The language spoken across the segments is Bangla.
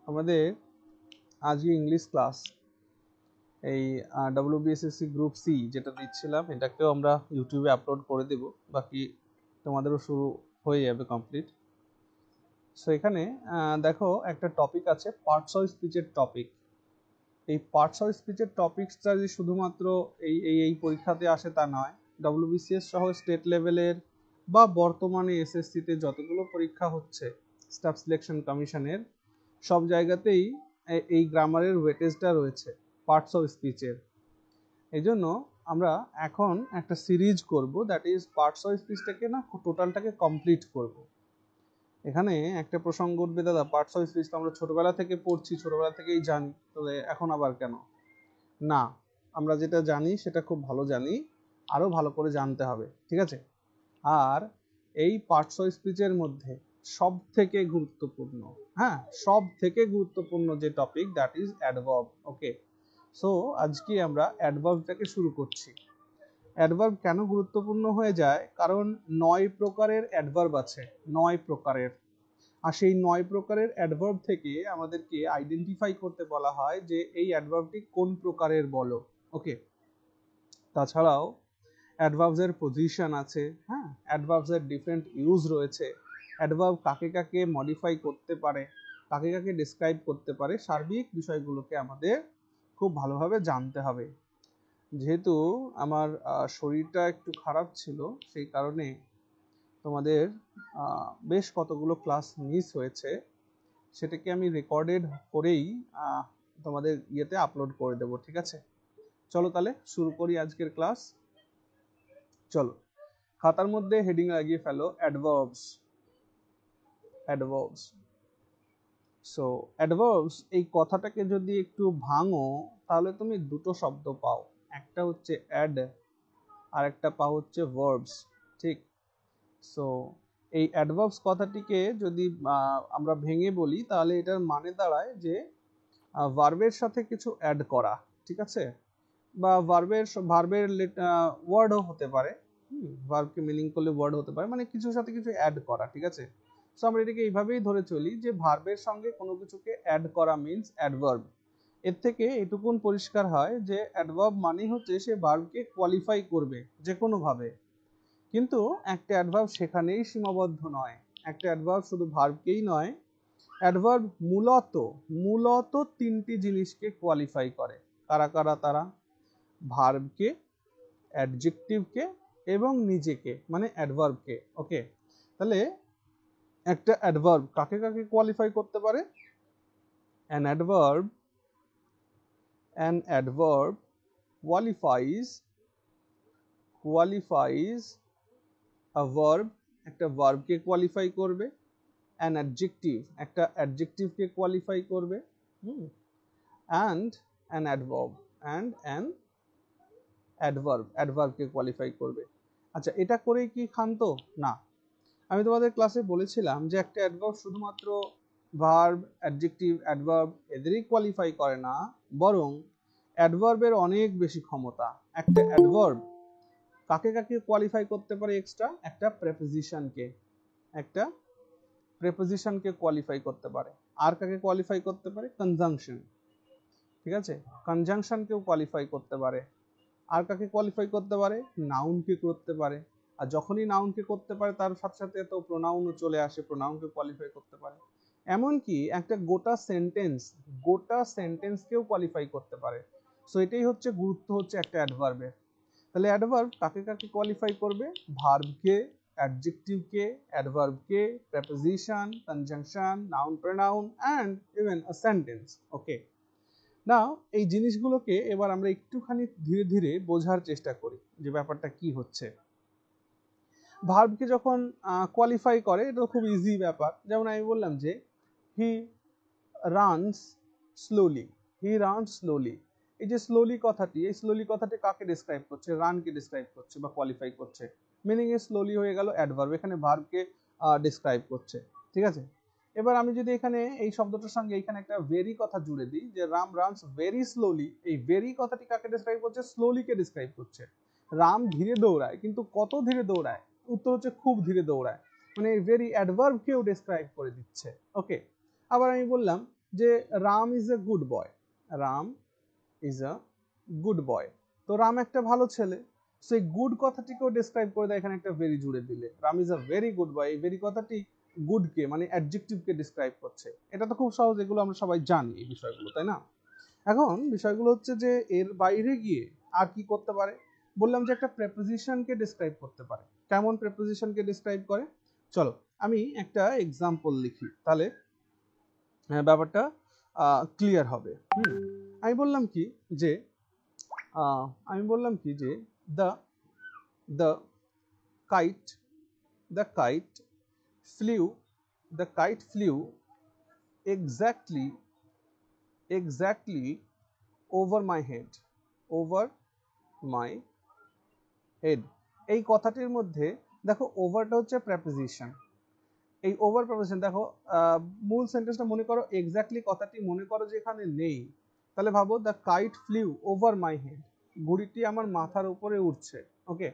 আমাদের আজকে ইংলিশ ক্লাস এই WBSSC গ্রুপ সি যেটা দিচ্ছিলাম এটাকেও আমরা ইউটিউবে আপলোড করে দেব, বাকি তোমাদেরও শুরু হয়ে যাবে কমপ্লিট। সো এখানে দেখো একটা টপিক আছে পার্টস অফ স্পিচের টপিক। এই পার্টস অফ স্পিচের টপিকসটা যে শুধুমাত্র এই পরীক্ষাতে আসে তা নয়, WBCS সহ স্টেট লেভেলের বা বর্তমানে এসএসসিতে যতগুলো পরীক্ষা হচ্ছে স্টাফ সিলেকশন কমিশনের সব জায়গাতেই এই গ্রামারের ওয়েটেজটা রয়েছে পার্টস অফ স্পিচের। এই জন্য আমরা এখন একটা সিরিজ করব, দ্যাট ইজ পার্টস অফ স্পিচটাকে না টোটালটাকে কমপ্লিট করব। এখানে একটা প্রসঙ্গ উঠবে, দাদা পার্টস অফ স্পিচ তো আমরা ছোটবেলা থেকে পড়ছি, ছোটবেলা থেকেই জানি, তবে এখন আবার কেন? না, আমরা যেটা জানি সেটা খুব ভালো জানি, আরও ভালো করে জানতে হবে, ঠিক আছে? আর এই পার্টস অফ স্পিচের মধ্যে সব থেকে গুরুত্বপূর্ণ, হ্যাঁ সব থেকে গুরুত্বপূর্ণ যে topic, that is adverb. Okay, so আজকে আমরা অ্যাডভার্বটাকে শুরু করছি। অ্যাডভার্ব কেন গুরুত্বপূর্ণ হয়ে যায়? কারণ 9 প্রকারের অ্যাডভার্ব আছে, 9 প্রকারের। আর সেই 9 প্রকারের অ্যাডভার্ব থেকে আমাদেরকে আইডেন্টিফাই করতে বলা হয় যে এই অ্যাডভার্বটি কোন প্রকারের বলো। ওকে, তাছাড়াও অ্যাডভার্বসের পজিশন আছে, হ্যাঁ অ্যাডভার্বসের ডিফারেন্ট ইউজ রয়েছে, অ্যাডভার্ব কাকে কাকে মডিফাই করতে পারে, কাকে কাকে ডিসক্রাইব করতে পারে, সার্বিক বিষয়গুলোকে আমাদের খুব ভালোভাবে জানতে হবে। যেহেতু আমার শরীরটা একটু খারাপ ছিল, সেই কারণে তোমাদের বেশ কতগুলো ক্লাস মিস হয়েছে, সেটাকে আমি রেকর্ডেড করেই তোমাদের ইয়েতে আপলোড করে দেবো, ঠিক আছে? চলো তাহলে শুরু করি আজকের ক্লাস। চলো খাতার মধ্যে হেডিং লাগিয়ে ফেলো অ্যাডভার্বস। অ্যাডভার্বস, সো অ্যাডভার্বস এই কথাটাকে যদি একটু ভাঙো তাহলে তুমি দুটো শব্দ পাও, একটা হচ্ছে অ্যাড আর একটা পাও হচ্ছে ভার্বস, ঠিক? সো এই অ্যাডভার্বস কথাটিকে যদি আমরা ভেঙে বলি তাহলে এটার মানে দাঁড়ায় যে ভার্বের সাথে কিছু অ্যাড করা, ঠিক আছে? বা ভার্বের ওয়ার্ডও হতে পারে, ভার্বকে মিনিং করলে ওয়ার্ড হতে পারে, মানে কিছুর সাথে কিছু অ্যাড করা, ঠিক আছে? সো আমরা এটাকে এইভাবেই ধরে চলি যে ভার্বের সঙ্গে কোনো কিছুকে অ্যাড করা মিন্স অ্যাডভার্ব। এর থেকে এটুকুন পরিষ্কার হয় যে অ্যাডভার্ব মানে হচ্ছে সে ভার্বকে কোয়ালিফাই করবে যে কোনোভাবে। কিন্তু একটা অ্যাডভার্ব সেখানেই সীমাবদ্ধ নয়, একটা অ্যাডভার্ব শুধু ভার্বকেই নয়, অ্যাডভার্ব মূলত মূলত তিনটি জিনিসকে কোয়ালিফাই করে। কারা কারা তারা? ভার্বকে, অ্যাডজেক্টিভকে এবং নিজেকে, মানে অ্যাডভার্বকে। ওকে, তাহলে একটা অ্যাডভার্ব কাকে কাকে কোয়ালিফাই করতে পারে? An adverb qualifies a verb, একটা ভার্বকে কোয়ালিফাই করবে, অ্যান অ্যাডজেক্টিভ একটা অ্যাডজেক্টিভকে কোয়ালিফাই করবে, অ্যান্ড অ্যান অ্যাডভার্বকে কোয়ালিফাই করবে। আচ্ছা, এটা করেই কি ক্ষান্ত? না, আমি তোমাদের ক্লাসে বলেছিলাম যে একটা অ্যাডভার্ব শুধুমাত্র ভার্ব, অ্যাডজেক্টিভ, অ্যাডভার্ব এদেরই কোয়ালিফাই করে না, বরং অ্যাডভার্বের অনেক বেশি ক্ষমতা। একটা অ্যাডভার্ব কাকে কাকে কোয়ালিফাই করতে পারে? এক্সট্রা একটা প্রেপোজিশনকে কোয়ালিফাই করতে পারে। আর কাকে কোয়ালিফাই করতে পারে? কনজাংশন, ঠিক আছে? কনজাংশনকেও কোয়ালিফাই করতে পারে। আর কাকে কোয়ালিফাই করতে পারে? নাউনকে করতে পারে। আর যখনই নাউনকে করতে পারে তার সাথে সাথে তো প্রোনাউনও চলে আসে, প্রোনাউনকে কোয়ালিফাই করতে পারে। এমনকি একটা গোটা সেন্টেন্সকেও কোয়ালিফাই করতে পারে। সো এটাই হচ্ছে গুরুত্ব হচ্ছে একটা অ্যাডভার্বের। তাহলে অ্যাডভার্ব কাকে কাকে কোয়ালিফাই করবে? ভার্বকে, অ্যাডজেক্টিভকে, অ্যাডভার্বকে, preposition, conjunction, noun, pronoun and even a sentence. Okay, now এই জিনিসগুলোকে এবার আমরা একটুখানি ধীরে ধীরে বোঝার চেষ্টা করি যে ব্যাপারটা কি হচ্ছে। ভার্বকে যখন কোয়ালিফাই করে, এটা খুব ইজি ব্যাপার। যেমন আমি বললাম যে হি রানস স্লোলি, এই যে স্লোলি কথাটি, এই স্লোলি কথাটি কাকে ডিসক্রাইব করছে? রানকে ডিসক্রাইব করছে বা কোয়ালিফাই করছে। মিনিং এ স্লোলি হয়ে গেল অ্যাডভার্ব, এখানে ভার্বকে ডিসক্রাইব করছে, ঠিক আছে? এবার আমি যদি এখানে এই শব্দটার সঙ্গে এখানে একটা ভেরি কথা জুড়ে দিই যে রাম রানস ভেরি স্লোলি, এই ভেরি কথাটি কাকে ডিসক্রাইব করছে? স্লোলিকে ডিসক্রাইব করছে। রাম ধীরে দৌড়ায়, কিন্তু কত ধীরে দৌড়ায়? উত্তর হচ্ছে খুব ধীরে দৌড়ায়, মানে ভেরি অ্যাডভার্বকেও ডিসক্রাইব করে দিচ্ছে। ওকে, আবার আমি বললাম যে Ram is a good boy, Ram is a good boy, তো রাম একটা ভালো ছেলে, সেই গুড কথাটিকেও ডেসক্রাইব করে দেয় এখানে একটা ভেরি জুড়ে দিলে, Ram is a very good boy, এই ভেরি কথাটি গুডকে মানে অ্যাডজেক্টিভকে ডেসক্রাইব করছে। এটা তো খুব সহজ, এগুলো আমরা সবাই জানি এই বিষয়গুলো, তাই না? এখন বিষয়গুলো হচ্ছে যে এর বাইরে গিয়ে আর কি করতে পারে, বললাম যে একটা প্রেপোজিশনকে ডেসক্রাইব করতে পারে। কেমন প্রেপোজিশনকে ডেসক্রাইব করে, চলো আমি একটা এক্সাম্পল লিখি, তাহলে ব্যাপারটা ক্লিয়ার হবে। আমি বললাম কি যে the the kite the kite flew the kite flew exactly over my head, over my head। এই কথাটির মধ্যে দেখো ওভারটা হচ্ছে প্রেপোজিশন, এই ওভার প্রেপোজিশন দেখো মূল সেন্টেন্সটা মনে করো, এক্স্যাক্টলি কথাটি মনে করো যে এখানে নেই, তাহলে ভাবো the kite flew over my head, ঘুড়িটি আমার মাথার উপরে উঠছে। ওকে,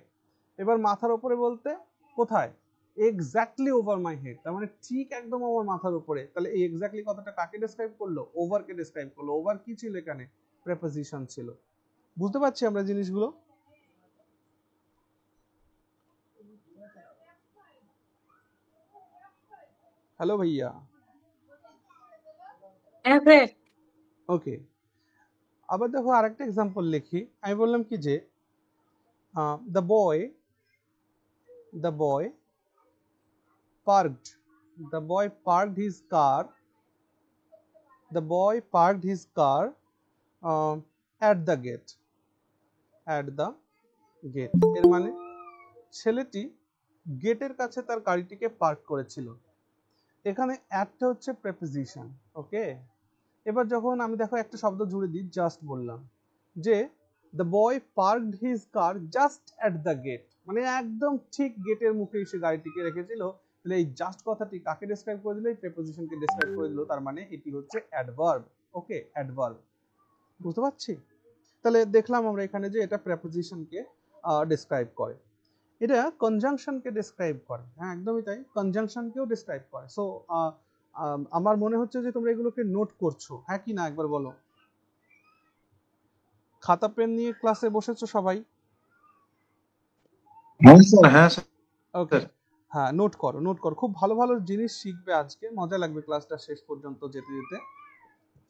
এবার মাথার উপরে বলতে কোথায়, এক্স্যাক্টলি ওভার মাই হেড, তার মানে ঠিক একদম আমার মাথার উপরে। তাহলে এই এক্স্যাক্টলি কথাটা কাকে ডেসক্রাইব করলো, ওভারকে ডেসক্রাইব করলো। ওভার কি ছিল এখানে, প্রেপোজিশন ছিল। বুঝতে পারছি আমরা জিনিসগুলো? হ্যালো ভাইয়া। ওকে, আবার দেখো আরেকটা এক্সাম্পল লিখি। আমি বললাম কি যে the boy parked the boy parked his car at the gate, এর মানে ছেলেটি গেটের কাছে তার গাড়িটিকে পার্ক করেছিল। এখানে অ্যাটটা হচ্ছে প্রেপোজিশন। ওকে, এবার যখন আমি দেখো একটা শব্দ জুড়ে দিই, জাস্ট বললাম যে the boy parked his car just at the gate, মানে একদম ঠিক গেটের মুখে এসে গাড়িটিকে রেখেছিল, তাহলে এই জাস্ট কথাটি কাকে ডেসক্রাইব করে দিল, এই প্রেপোজিশনকে ডেসক্রাইব করে দিল, তার মানে এটি হচ্ছে অ্যাডভার্ব। ওকে, অ্যাডভার্ব, বুঝতে পারছি? তাহলে দেখলাম আমরা এখানে যে এটা প্রেপোজিশনকে ডেসক্রাইব করে, এটা কনজাংশনকে ডেসক্রাইব করে। হ্যাঁ একদমই তাই, কনজাংশনকেও ডেসক্রাইব করে। সো আমার মনে হচ্ছে যে তোমরা এগুলোকে নোট করছো, হ্যাঁ কি না একবার বলো। খাতা পেন নিয়ে ক্লাসে বসেছো সবাই? হ্যাঁ স্যার। ওকে, হ্যাঁ নোট করো, খুব ভালো ভালো জিনিস শিখবে আজকে, মজা লাগবে ক্লাসটা শেষ পর্যন্ত যেতে যেতে।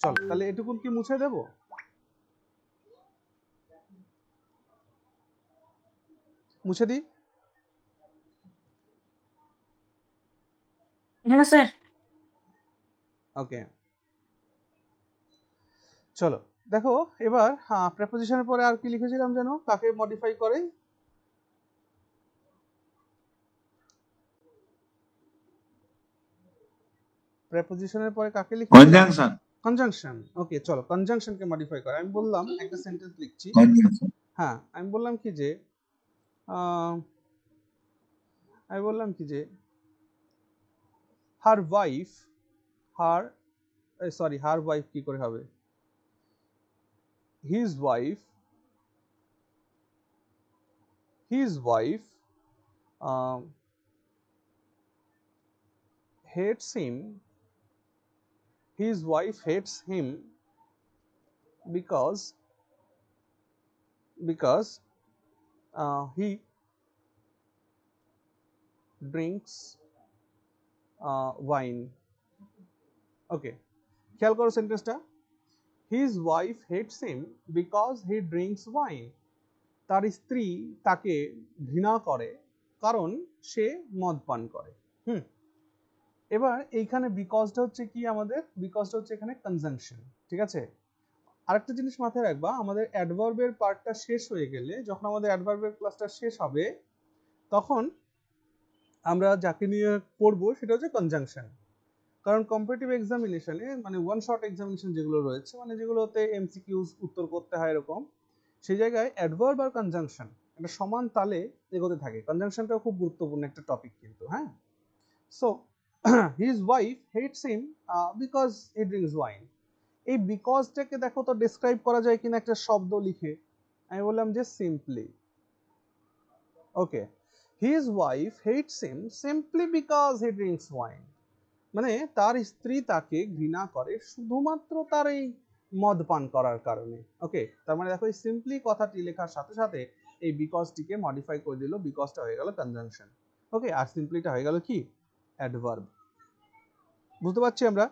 চল তাহলে এটুকুন কি মুছে দেব? মুছে দিই? হ্যাঁ স্যার। ওকে, চলো দেখো এবার প্রেপোজিশনের পরে আর কি লিখেছিলাম যেন, কাকে মডিফাই করে, প্রেপোজিশনের পরে কাকে লিখেছিলাম, কনজাংশন। কনজাংশন। ওকে চলো কনজাংশনকে মডিফাই করে। আমি বললাম একটা সেন্টেন্স লিখছি, হ্যাঁ আমি বললাম কি যে হার ওয়াইফ কি করে হবে, his wife hates him because he drinks wine। ওকে, খেয়াল করো সেন্টেন্সটা, his wife hates him because he drinks wine, তার স্ত্রী তাকে ঘৃণা করে কারণ সে মদ পান করে। এবার এইখানে বিকজটা হচ্ছে কি, আমাদের বিকজটা হচ্ছে এখানে কনজাংশন। ঠিক আছে, আরেকটা জিনিস মাথায় রাখবা, আমাদের অ্যাডভার্বের পার্টটা শেষ হয়ে গেলে, যখন আমাদের অ্যাডভার্বের ক্লাসটা শেষ হবে, তখন আমরা যাকে নিয়ে পড়বো সেটা হচ্ছে কনজাংশন। কারণ কম্পিটিটিভ এক্সামিনেশনে মানে ওয়ান শট এক্সামিনেশন যেগুলো রয়েছে, মানে যেগুলোতে এমসিকিউজ উত্তর করতে হয় এরকম, সেই জায়গায় অ্যাডভার্ব আর কনজাংশন একটা সমান তালে এগোতে থাকে। কনজাংশনটাও খুব গুরুত্বপূর্ণ একটা টপিক কিন্তু। হ্যাঁ, so his wife hates him because he drinks wine, এই বিকজটাকে দেখো তো ডেসক্রাইব করা যায় কিনা একটা শব্দ লিখে। আমি বললাম যে simply. Okay, his wife hates him simply because he drinks wine, মানে তার স্ত্রী তাকে ঘৃণা করে শুধুমাত্র তার এই মদ পান করার কারণে। ওকে, তার মানে দেখো এই সিম্পলি কথাটি লেখার সাথে সাথে এই বিকজটিকে মডিফাই করে দিল, বিকজটা হয়ে গেল কনজাংশন। ওকে, আর সিম্পলিটা হয়ে গেল কি অ্যাডভার্ব। বুঝতে পারছি আমরা?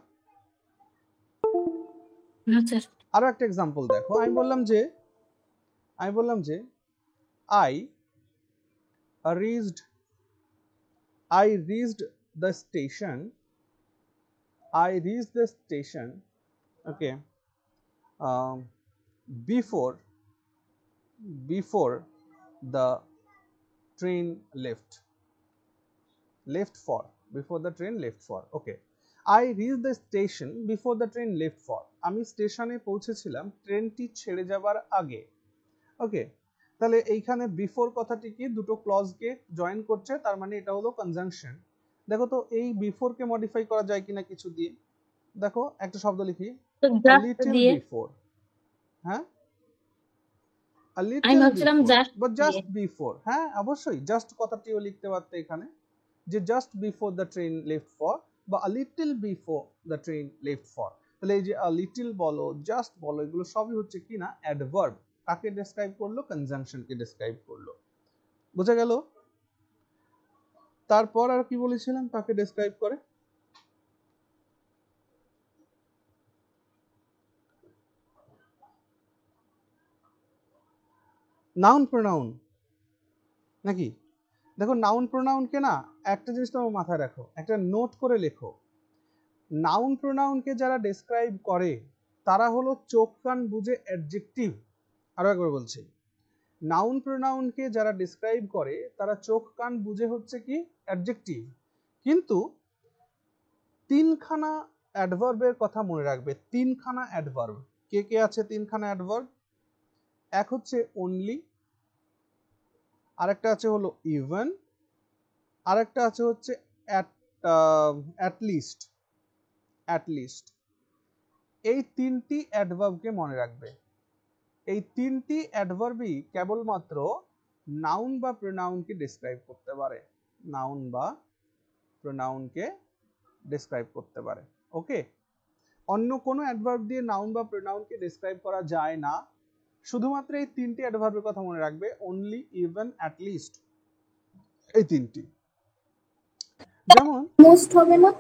আরো একটা এক্সাম্পল দেখো, আমি বললাম যে I reached the station. Okay, before the train left for. Okay, I reached the station before the train left for. আমি স্টেশনে পৌঁছেছিলাম ট্রেনটি ছেড়ে যাবার আগে। ওকে, তাহলে এইখানে বিফোর কথাটি কি দুটো ক্লজকে জয়েন করছে, তার মানে এটা হলো কনজাংশন। দেখো তো এই বিফোর কে মডিফাই করা যায় কিনা কিছু দিয়ে। দেখো একটা শব্দ লিখি, a little before। হ্যাঁ, a little before বা just before। হ্যাঁ অবশ্যই জাস্ট কথাটিও লিখতে পারতে এখানে, যে just before the train left for বা a little before the train left for। তাহলে এই যে a little বলো, জাস্ট বলো, এগুলো সবই হচ্ছে কি না অ্যাডভার্ব। কাকে ডেসক্রাইব করলো? কনজাংশনকে ডেসক্রাইব করলো। বুঝা গেল? তারপর আর কি বলেছিলাম কাকে ডেসক্রাইব করে? নাউন প্রোনাউন নাকি? দেখো নাউন প্রোনাউনকে না একটা জিনিস তোমার মাথায় রাখো, একটা নোট করে লেখো। নাউন প্রোনাউনকে যারা ডেসক্রাইব করে তারা হলো চোখ কান বুঝে অ্যাডজেক্টিভ। আরো একবার বলছি, নাউন প্রোনাউনকে যারা ডেসক্রাইব করে তারা চোখ কান বুঝে হচ্ছে কি অ্যাডজেক্টিভ। কিন্তু তিনখানা অ্যাডভার্বের কথা মনে রাখবে, তিনখানা অ্যাডভার্ব। কে কে আছে তিনখানা অ্যাডভার্ব? এক হচ্ছে অনলি, আরেকটা আছে হলো ইভেন, আরেকটা আছে হচ্ছে অ্যাট লিস্ট। এই তিনটি অ্যাডভার্বকে মনে রাখবে। এই তিনটি অ্যাডভার্বই কেবলমাত্র নাউন বা প্রোনাউনকে ডেসক্রাইব করতে পারে, নাউন বা প্রোনাউনকে ডেসক্রাইব করতে পারে। ওকে, অন্য কোনো অ্যাডভার্ব দিয়ে নাউন বা প্রোনাউনকে ডেসক্রাইব করা যায় না। শুধুমাত্র এই তিনটি অ্যাডভার্বের কথা মনে রাখবে, অনলি, ইভেন, অ্যাট লিস্ট, এই তিনটি। যেমন মোস্ট হবে না?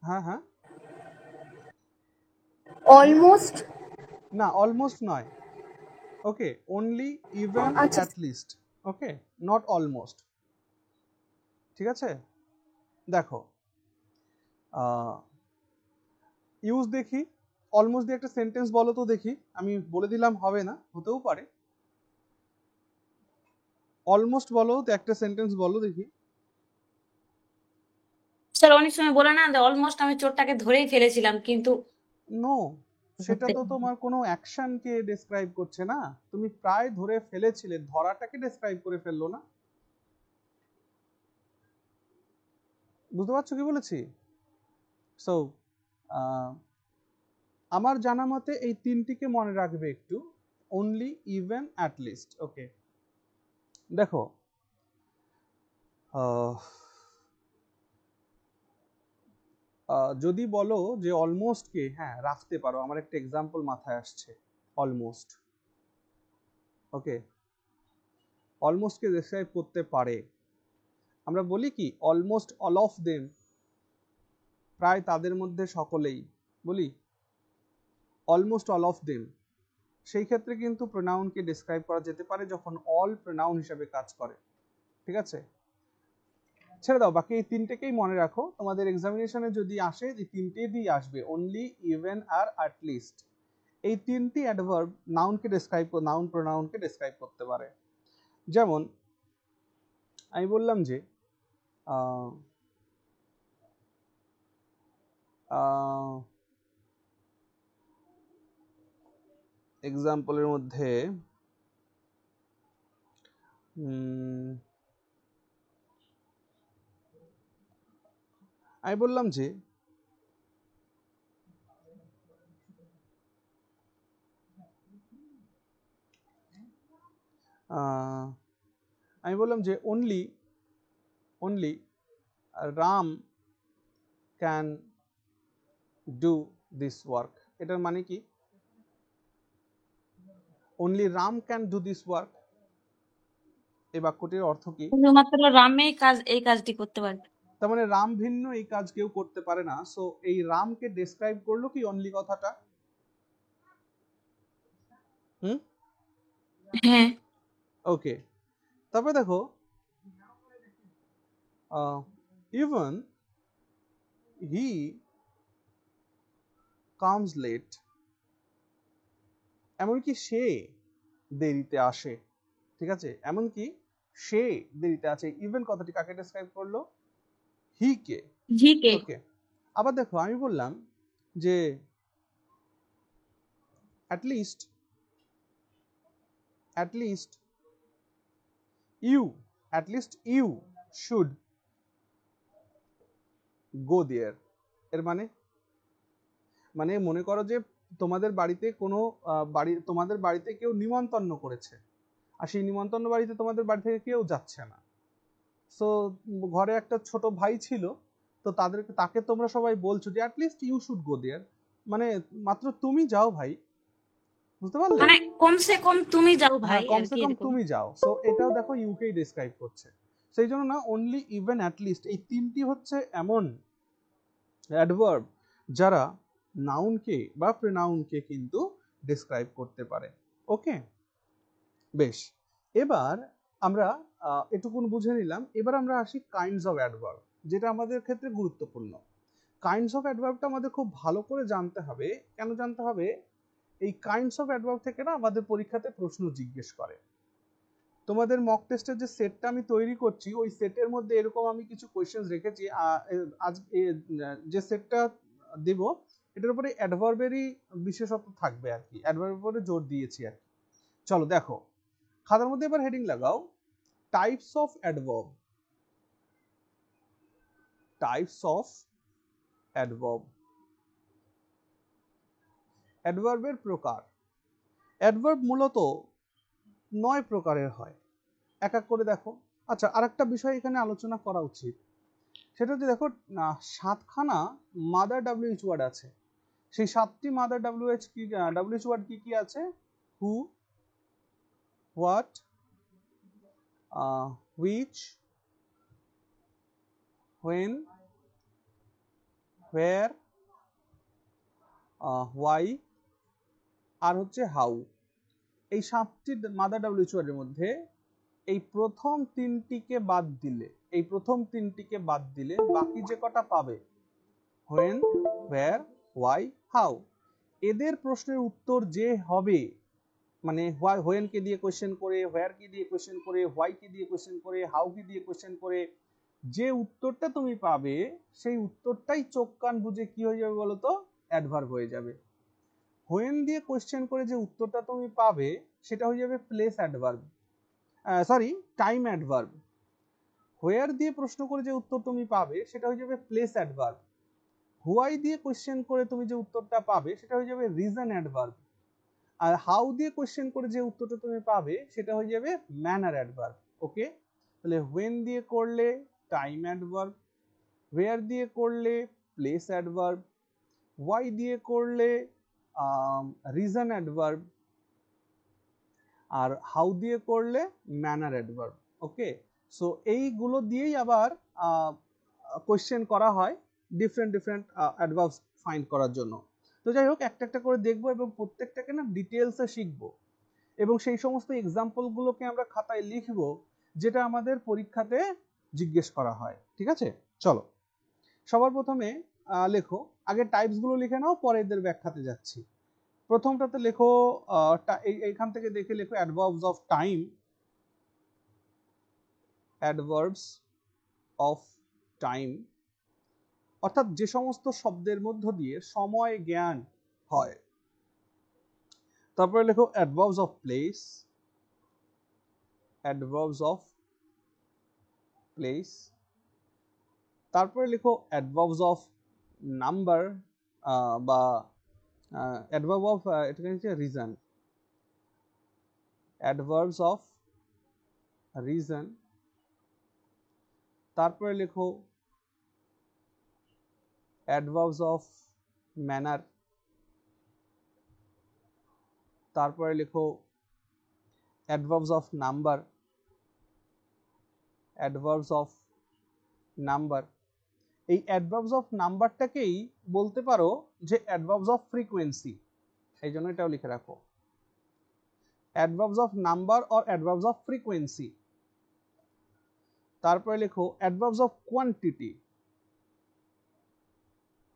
হ্যাঁ হ্যাঁ, অলমোস্ট না অলমোস্ট নয়। ওকে, অনলি, ইভেন, আচ্ছা at least. Okay, not almost. ঠিক আছে, দেখো ইউজ দেখি, অলমোস্ট দিয়ে একটা সেন্টেন্স বলো তো দেখি। আমি বলে দিলাম হবে না, হতেও পারে। অলমোস্ট বলো তো একটা সেন্টেন্স বলো দেখি। স্যার অনেক সময় বলে না যে অলমোস্ট আমি চোরটাকে ধরেই ফেলেছিলাম, কিন্তু নো, সেটা তো তোমার কোনো অ্যাকশনকে ডেসক্রাইব করছে না। তুমি প্রায় ধরে ফেলেছিলে, ধরাটাকে ডেসক্রাইব করে ফেললো না। বুঝতে পারছো কি বলেছি? সো আমার জানা মতে এই তিনটিকে মনে রাখবে একটু, অনলি, ইভেন, অ্যাট লিস্ট। ওকে, দেখো যদি বলো যে অলমোস্টকে হ্যাঁ রাখতে পারো, আমার একটা এক্সাম্পল মাথায় আসছে, অলমোস্ট। ওকে, অলমোস্টকে ডেসক্রাইব করতে পারে। আমরা বলি কি অলমোস্ট অল অফ দেম, প্রায় তাদের মধ্যে সকলেই, বলি অলমোস্ট অল অফ দেম। সেই ক্ষেত্রে কিন্তু প্রোনাউনকে ডেসক্রাইব করা যেতে পারে যখন অল প্রোনাউন হিসেবে কাজ করে। ঠিক আছে, ছেড়ে দাও, বাকি এই তিনটেকেই মনে রাখো। তোমাদের এক্সামিনেশনে যদি আসে এই তিনটে দিয়ে আসবে, অনলি, ইভেন আর অ্যাট লিস্ট। এই তিনটি অ্যাডভার্ব নাউনকে ডেসক্রাইব, নাউন প্রোনাউনকে ডেসক্রাইব করতে পারে। যেমন আমি বললাম যে এক্সাম্পলের মধ্যে আমি বললাম যে only Ram can do this work, এটার মানে কি? Only Ram can do this work, এই বাক্যটির অর্থ কি? শুধুমাত্র রামেই এই কাজটি করতে পারবে। তার মানে রাম ভিন্ন এই কাজ কেউ করতে পারে না। সো এই রামকে ডেসক্রাইব করলো কি অনলি কথাটা? হ্যাঁ। ওকে, তারপরে দেখো ইভেন হি কামস লেট, এমনকি সে দেরিতে আসে। ঠিক আছে, এমনকি সে দেরিতে আসে। ইভেন কথাটি কাকে ডেসক্রাইব করলো? হি কে। ঝিকে। ওকে, আবার দেখো আমি বললাম যে at least you should go there, এর মানে মনে করো যে তোমাদের বাড়িতে কোনো তোমাদের বাড়িতে কেউ নিমন্ত্রণ করেছে, আর সেই নিমন্ত্রণ বাড়িতে তোমাদের বাড়ি থেকে কেউ যাচ্ছে না। সো ঘরে একটা ছোট ভাই ছিল, তো তাকে তোমরা সবাই বলছো যে অ্যাটলিস্ট ইউ শুড গো দেয়ার, মানে মাত্র তুমি যাও ভাই, বুঝতে পারলে? মানে কমসে কম তুমি যাও হ্যাঁ, ভাই আর কমসে কি কম এরকম। তুমি যাও। সো এটাও দেখো ইউকেই ডেসক্রাইব করছে। সেই জন্য না অনলি, ইভেন, অ্যাটলিস্ট এই তিনটি হচ্ছে এমন অ্যাডভার্ব যারা নাউনকে বা প্রোনাউনকে কিন্তু ডেসক্রাইব করতে পারে। ওকে, বেশ, এবার আমরা এটুকুন বুঝে নিলাম। এবার আমরা আসি কাইন্ডস অফ অ্যাডভার্ব, যেটা আমাদের ক্ষেত্রে গুরুত্বপূর্ণ। কাইন্ডস অফ অ্যাডভার্বটা আমাদের খুব ভালো করে জানতে হবে। কেন জানতে হবে? এই কাইন্ডস অফ অ্যাডভার্ব থেকে না আমাদের পরীক্ষাতে প্রশ্ন জিজ্ঞেস করে। তোমাদের মক টেস্টের যে সেটটা আমি তৈরি করছি, ওই সেটের মধ্যে এরকম আমি কিছু কোয়েশ্চেন রেখেছি। আজ যে সেটটা দেব এটার উপরে অ্যাডভার্বেরই বিশেষত্ব থাকবে আর কি, অ্যাডভার্বের উপরে জোর দিয়েছি আর কি। চলো দেখো, খাতার মধ্যে এবার হেডিং লাগাও, types of adverb. Types of adverb, অ্যাডভার্বের প্রকার। অ্যাডভার্ব মূলত 9 প্রকারের হয়, এক এক করে দেখো। আচ্ছা, আরেকটা বিষয় এখানে আলোচনা করা উচিত, সেটা হচ্ছে দেখো 7খানা মাদার ডাব্লিউএইচ ওয়ার্ড আছে। সেই 7টি মাদার ডাব্লিউএইচ ওয়ার্ড কি কি আছে? Who, what, which, when, where, why, আর হচ্ছে হাউ। এই 7টি মাদার ডাব্লিউএইচ ওয়ার্ডের মধ্যে এই প্রথম তিনটিকে বাদ দিলে বাকি যে কটা পাবে, হোয়েন, হোয়ার, হোয়াই, হাউ, এদের প্রশ্নের উত্তর যে হবে, মানে হোয়েন কে দিয়ে কোশ্চেন করে, হোয়ার কে দিয়ে কোশ্চেন করে, হোয়াই কে দিয়ে কোশ্চেন করে, হাউ কে দিয়ে কোশ্চেন করে, যে উত্তরটা তুমি পাবে সেই উত্তরটাই চোখ কান বুঝে কি হয়ে যাবে বলো তো? অ্যাডভার্ব হয়ে যাবে। হোয়েন দিয়ে কোশ্চেন করে যে উত্তরটা তুমি পাবে সেটা হয়ে যাবে place adverb, sorry, time adverb. Where দিয়ে প্রশ্ন করে যে উত্তর তুমি পাবে সেটা হয়ে যাবে প্লেস অ্যাডভার্ব। হোয়াই দিয়ে কোশ্চেন করে তুমি যে উত্তরটা পাবে সেটা হয়ে যাবে রিজন অ্যাডভার্ব। আর হাউ দিয়ে কোশ্চেন করে যে উত্তরটা তুমি পাবে সেটা হয়ে যাবে ম্যানার অ্যাডভার্ব। ওকে, তাহলে হোয়েন দিয়ে করলে টাইম অ্যাডভার্ব, ওয়্যার দিয়ে করলে প্লেস অ্যাডভার্ব, হোয়াই দিয়ে করলে রিজন অ্যাডভার্ব, আর হাউ দিয়ে করলে ম্যানার অ্যাডভার্ব। ওকে, সো এইগুলো দিয়েই আবার কোশ্চেন করা হয় ডিফারেন্ট অ্যাডভার্বস ফাইন্ড করার জন্য। তো যাই হোক, একটা একটা করে দেখবো এবং প্রত্যেকটাকে না ডিটেলসে শিখবো, এবং সেই সমস্ত এক্সাম্পলগুলোকে আমরা খাতায় লিখবো যেটা আমাদের পরীক্ষাতে জিজ্ঞেস করা হয়। ঠিক আছে, চলো সবার প্রথমে লেখো, আগে টাইপসগুলো লিখে নাও, পরে এদের ব্যাখ্যাতে যাচ্ছি। প্রথমটাতে লেখো, এইখান থেকে দেখে লেখো adverbs of time. Adverbs of time অর্থাৎ যে সমস্ত শব্দের মধ্য দিয়ে সময় জ্ঞান হয়। তারপরে লেখো adverbs of place. Adverbs of place. তারপরে লেখো অ্যাডভার্বস অফ নাম্বার বা অ্যাডভার্ব অফ, এটাকে হচ্ছে রিজন। Adverbs of reason. তারপরে লেখো অ্যাডভার্বস অফ ম্যানার, তারপরে লেখো adverbs of number, adverbs of number. এই অ্যাডভার্বস অফ নাম্বারটাকেই বলতে পারো যে অ্যাডভার্বস অফ ফ্রিকোয়েন্সি, এই জন্য এটাও লিখে রাখো, adverbs of number or adverbs of frequency. তারপরে লেখো adverbs of quantity,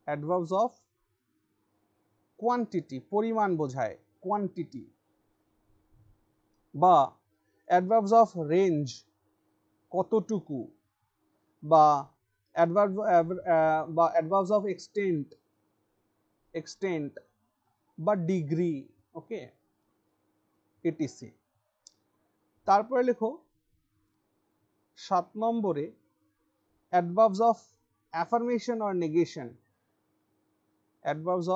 adverbs of quantity পরিমাণ বোঝায়, কোয়ান্টিটি। বা অ্যাডভার্বস অফ রেঞ্জ কতটুকু, বা অ্যাডভার্বস অফ এক্সটেন্ট, এক্সটেন্ট বা ডিগ্রি, ওকে, এটিসি। তারপরে লেখো 7 নম্বরে adverbs of affirmation or negation, adverbs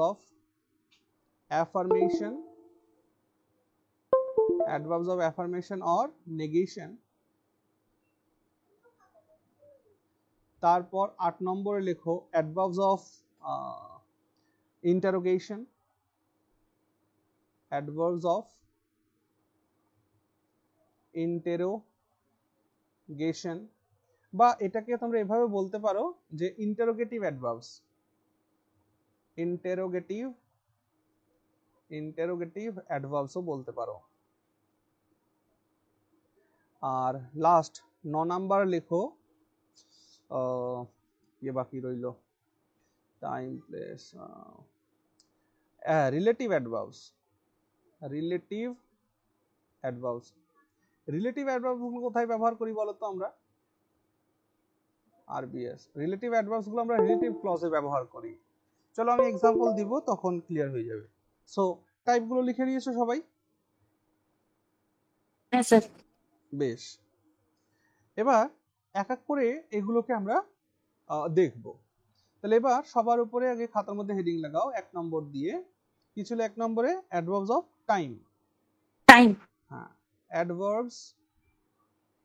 of affirmation, adverbs of affirmation or negation। তারপর 8 নম্বরে লেখো adverbs of interrogation, adverbs of interrogation, বা এটাকে তোমরা এভাবে বলতে পারো যে interrogative adverbs, interrogative adverbs ও বলতে পারো। আর লাস্ট 9 নাম্বার লেখো বাকি রইল time, place, relative adverbs, relative adverbs. Relative adverbs গুলো কোথায় ব্যবহার করি বলো তো আমরা? আরবিএস। রিলেটিভ অ্যাডভার্বস গুলো আমরা রিলেটিভ ক্লজে ব্যবহার করি। চলো আমি এক্সাম্পল দিব, তখন ক্লিয়ার হয়ে যাবে। সো টাইপগুলো লিখে নিয়েছো সবাই? হ্যাঁ স্যার। বেশ, এবার এক এক করে এগুলোকে আমরা দেখব। তাহলে এবার সবার উপরে আগে খাতার মধ্যে হেডিং লাগাও 1 নম্বর দিয়ে। কি ছিল 1 নম্বরে? Adverbs of time. টাইম। হ্যাঁ,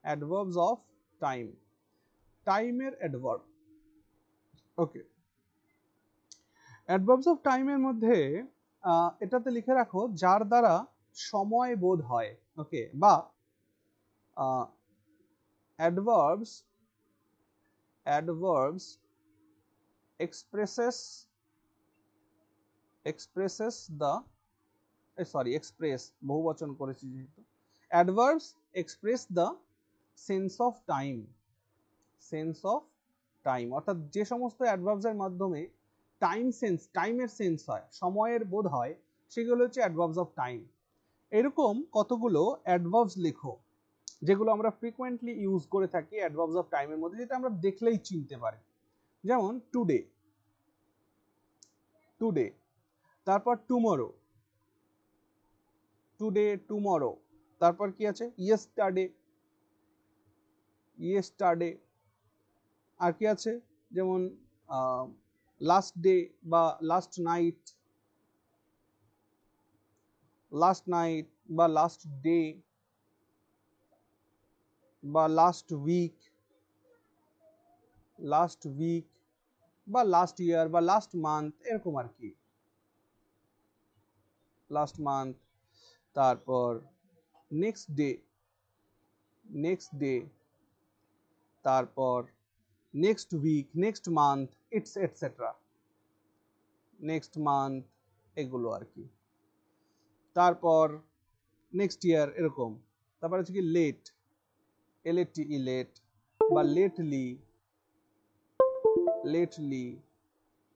অ্যাডভার্বস অফ টাইম, টাইমের অ্যাডভার্ব। ওকে, অ্যাডভার্বস অফ টাইমের মধ্যে এটাতে লিখে রাখো যার দ্বারা সময় বোধ হয়, ওকে, বা অ্যাডভার্বস expresses the express বহুবচন করেছি যেহেতু, adverbs express the sense of time, অর্থাৎ যে সমস্ত adverbs এর মাধ্যমে টাইমের সেন্স হয়, সময়ের বোধ হয়, সেগুলো হচ্ছে adverbs of time। এরকম কতগুলো adverbs লেখো যেগুলো আমরা ফ্রিকোয়েন্টলি ইউজ করে থাকি adverbs of time এর মধ্যে, যেটা আমরা দেখলেই চিনতে পারি। যেমন টুডে, তারপর টুমরো, তারপর কি আছে? ইয়েস্টারডে, আর কি আছে? যেমন লাস্ট ডে বা লাস্ট নাইট বা লাস্ট ডে বা লাস্ট উইক বা লাস্ট ইয়ার বা লাস্ট মান্থ, এরকম আর কি, লাস্ট মান্থ। তারপর নেক্সট ডে, তারপর next week, next month, etcetera, next month, এগুলো আর কি। তারপর নেক্সট ইয়ার, এরকম। তারপর হচ্ছে কি লেট, লেট, বা লেটলি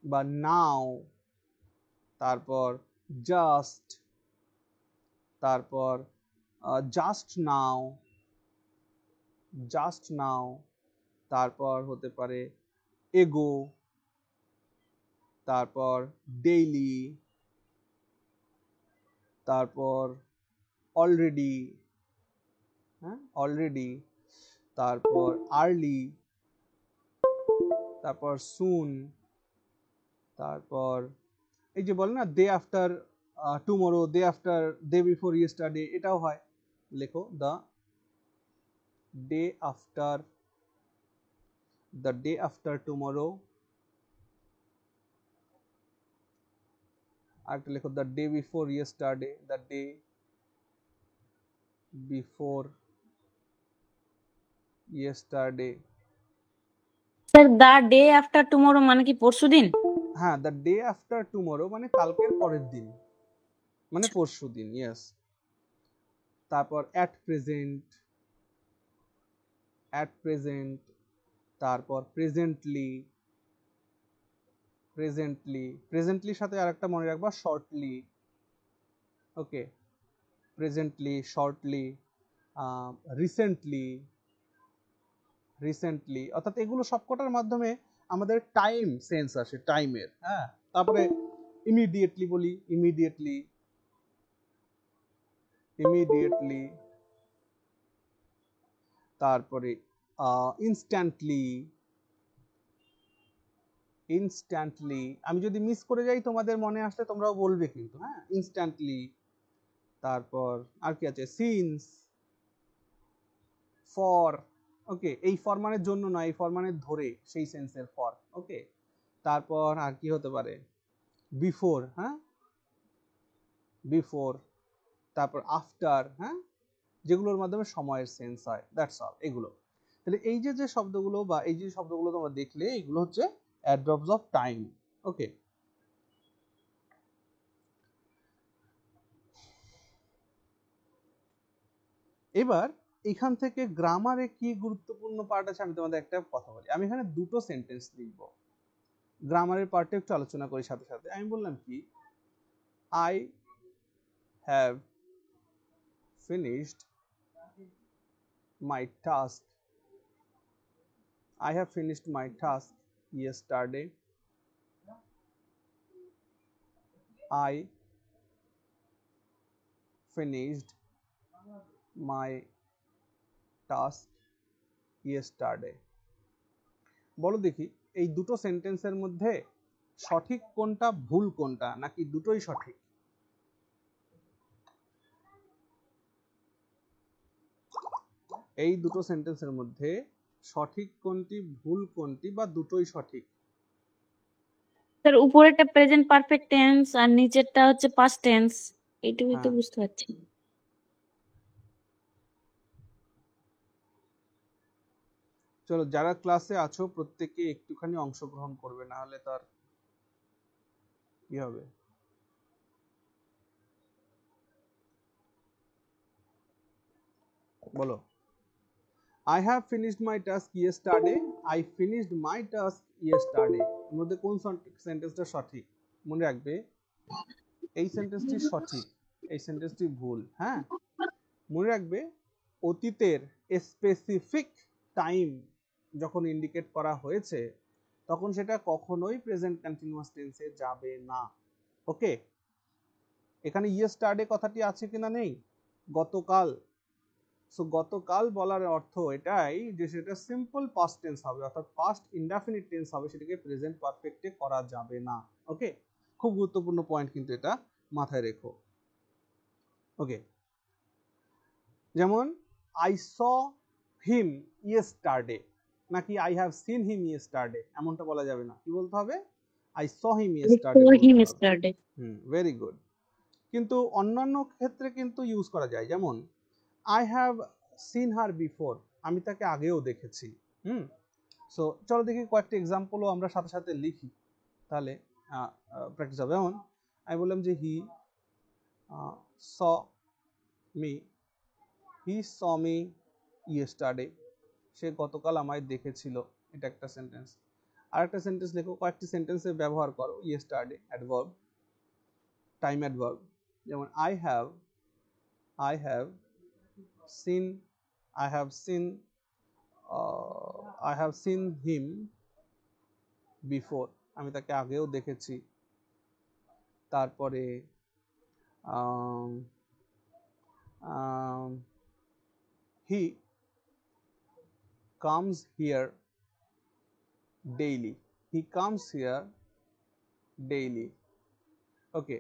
বা নাও। তারপর জাস্ট, তারপর জাস্ট নাও, তারপর হতে পারে এগো, তারপর ডেইলি, তারপর অলরেডি, তারপর আর্লি, তারপর সুন, তারপর এই যে বলে না day after tomorrow, day after, day before yesterday, এটাও হয়। লেখো দ্য ডে আফটার টুমরো, আরেকটা লেখো the day before yesterday, the day before yesterday. Sir the day after tomorrow মানে কি পরশুদিন? হ্যাঁ, দ্য ডে আফটার টুমরো মানে কালকের পরের দিন, মানে পরশু দিন। ইয়েস। তারপর অ্যাট প্রেজেন্ট, অ্যাট প্রেজেন্ট। তারপর প্রেজেন্টলি, প্রেজেন্টলি, প্রেজেন্টলির সাথে আরেকটা মনে রাখবা শর্টলি। ওকে, প্রেজেন্টলি, শর্টলি, রিসেন্টলি, রিসেন্টলি, অর্থাৎ এগুলো সবকটার মাধ্যমে আমাদের টাইম সেন্স আসে, টাইমের। হ্যাঁ, তারপরে ইমিডিয়েটলি বলি, ইমিডিয়েটলি, ইমিডিয়েটলি। তারপরে ইনস্ট্যান্টলি, ইনস্ট্যান্টলি। আমি যদি মিস করে যাই তোমাদের মনে আসলে তোমরাও বলবে কিন্তু। হ্যাঁ, ইনস্ট্যান্টলি। তারপর আর কি আছে, সিন্স, ফর। ওকে, এই ফর মানের জন্য নয়, এই ফর মানের ধরে, সেই সেন্সের ফর। ওকে, তারপর আর কি হতে পারে, বিফোর। হ্যাঁ, বিফোর। তারপর আফটার। হ্যাঁ, যেগুলোর মাধ্যমে সময়ের সেন্স হয়। দ্যাটস অল এগুলো। তাহলে এই যে যে শব্দগুলো বা এই যে শব্দগুলো তোমরা দেখলে, এগুলো হচ্ছে অ্যাডভার্বস অফ টাইম। ওকে, এবার এখান থেকে গ্রামারে কি গুরুত্বপূর্ণ পার্ট আছে আমি তোমাদের একটা কথা বলি। আমি এখানে দুটো সেন্টেন্স লিখবো, গ্রামারের পার্টে একটু আলোচনা করি সাথে সাথে। আমি বললাম কি, I have finished my task, I have finished my task yesterday. I finished my task yesterday. বলো দেখি, এই দুটো সেন্টেন্সের মধ্যে সঠিক কোনটা, ভুল কোনটা, নাকি দুটোই সঠিক? এই দুটো সেন্টেন্সের মধ্যে সঠিক কোনটি, ভুল কোনটি, বা দুটোই সঠিক? স্যার উপরেরটা প্রেজেন্ট পারফেক্ট টেন্স আর নিচেরটা হচ্ছে পাস্ট টেন্স, এইটুকুই তো হ্যাঁ, বুঝতে পারছি। চলো যারা ক্লাসে আছো প্রত্যেকে একটুখানি অংশগ্রহণ করবে, না হলে তার কি হবে। বলো, I have finished my task yesterday. I finished my task yesterday. এর মধ্যে কোন সেন্টেন্সটা সঠিক? মনে রাখবে এই সেন্টেন্সটি সঠিক, এই সেন্টেন্সটি ভুল। হ্যাঁ, মনে রাখবে অতীতের স্পেসিফিক টাইম যখন ইন্ডিকেট করা হয়েছে তখন সেটা কখনোই প্রেজেন্ট কন্টিনিউয়াস টেন্সে যাবে না। ওকে, এখানে ইয়েস্টারডে কথাটি আছে কিনা নেই, গতকাল। সো গতকাল বলার অর্থ এটাই যে সেটা সিম্পল পাস্ট টেন্স হবে, অর্থাৎ পাস্ট ইনডেফিনিট টেন্স হবে, সেটাকে প্রেজেন্ট পারফেক্টে করা যাবে না। ওকে, খুব গুরুত্বপূর্ণ পয়েন্ট কিন্তু এটা মাথায় রেখো। ওকে, যেমন আই স হিম ইয়েস্টারডে, নাকি I have seen him yesterday, এমনটা বলা যাবে না। কি বলতে হবে? আই স হিম ইয়েস্টারডে বলতে হবে। Very good. কিন্তু অন্যান্য ক্ষেত্রে কিন্তু ইউজ করা যায়, যেমন I have seen her before, আমি তাকে আগেও দেখেছি। সো চলো দেখি কয়েকটা এক্সাম্পলও আমরা সাথে সাথে লিখি, তাহলে প্র্যাকটিস হবে। যেমন আমি বললাম যে হি স মি, হি স মি ইয়েস্টারডে, সে গতকাল আমায় দেখেছিল। এটা একটা সেন্টেন্স। আর একটা সেন্টেন্স লেখো, কয়েকটি সেন্টেন্সে ব্যবহার করো ইয়েস্টারডে অ্যাডভার্ব, টাইম অ্যাডভার্ব। যেমন I have seen, I have seen, I have seen him before, আমি তাকে আগেও দেখেছি। তারপরে he comes here daily, he comes here daily। ওকে,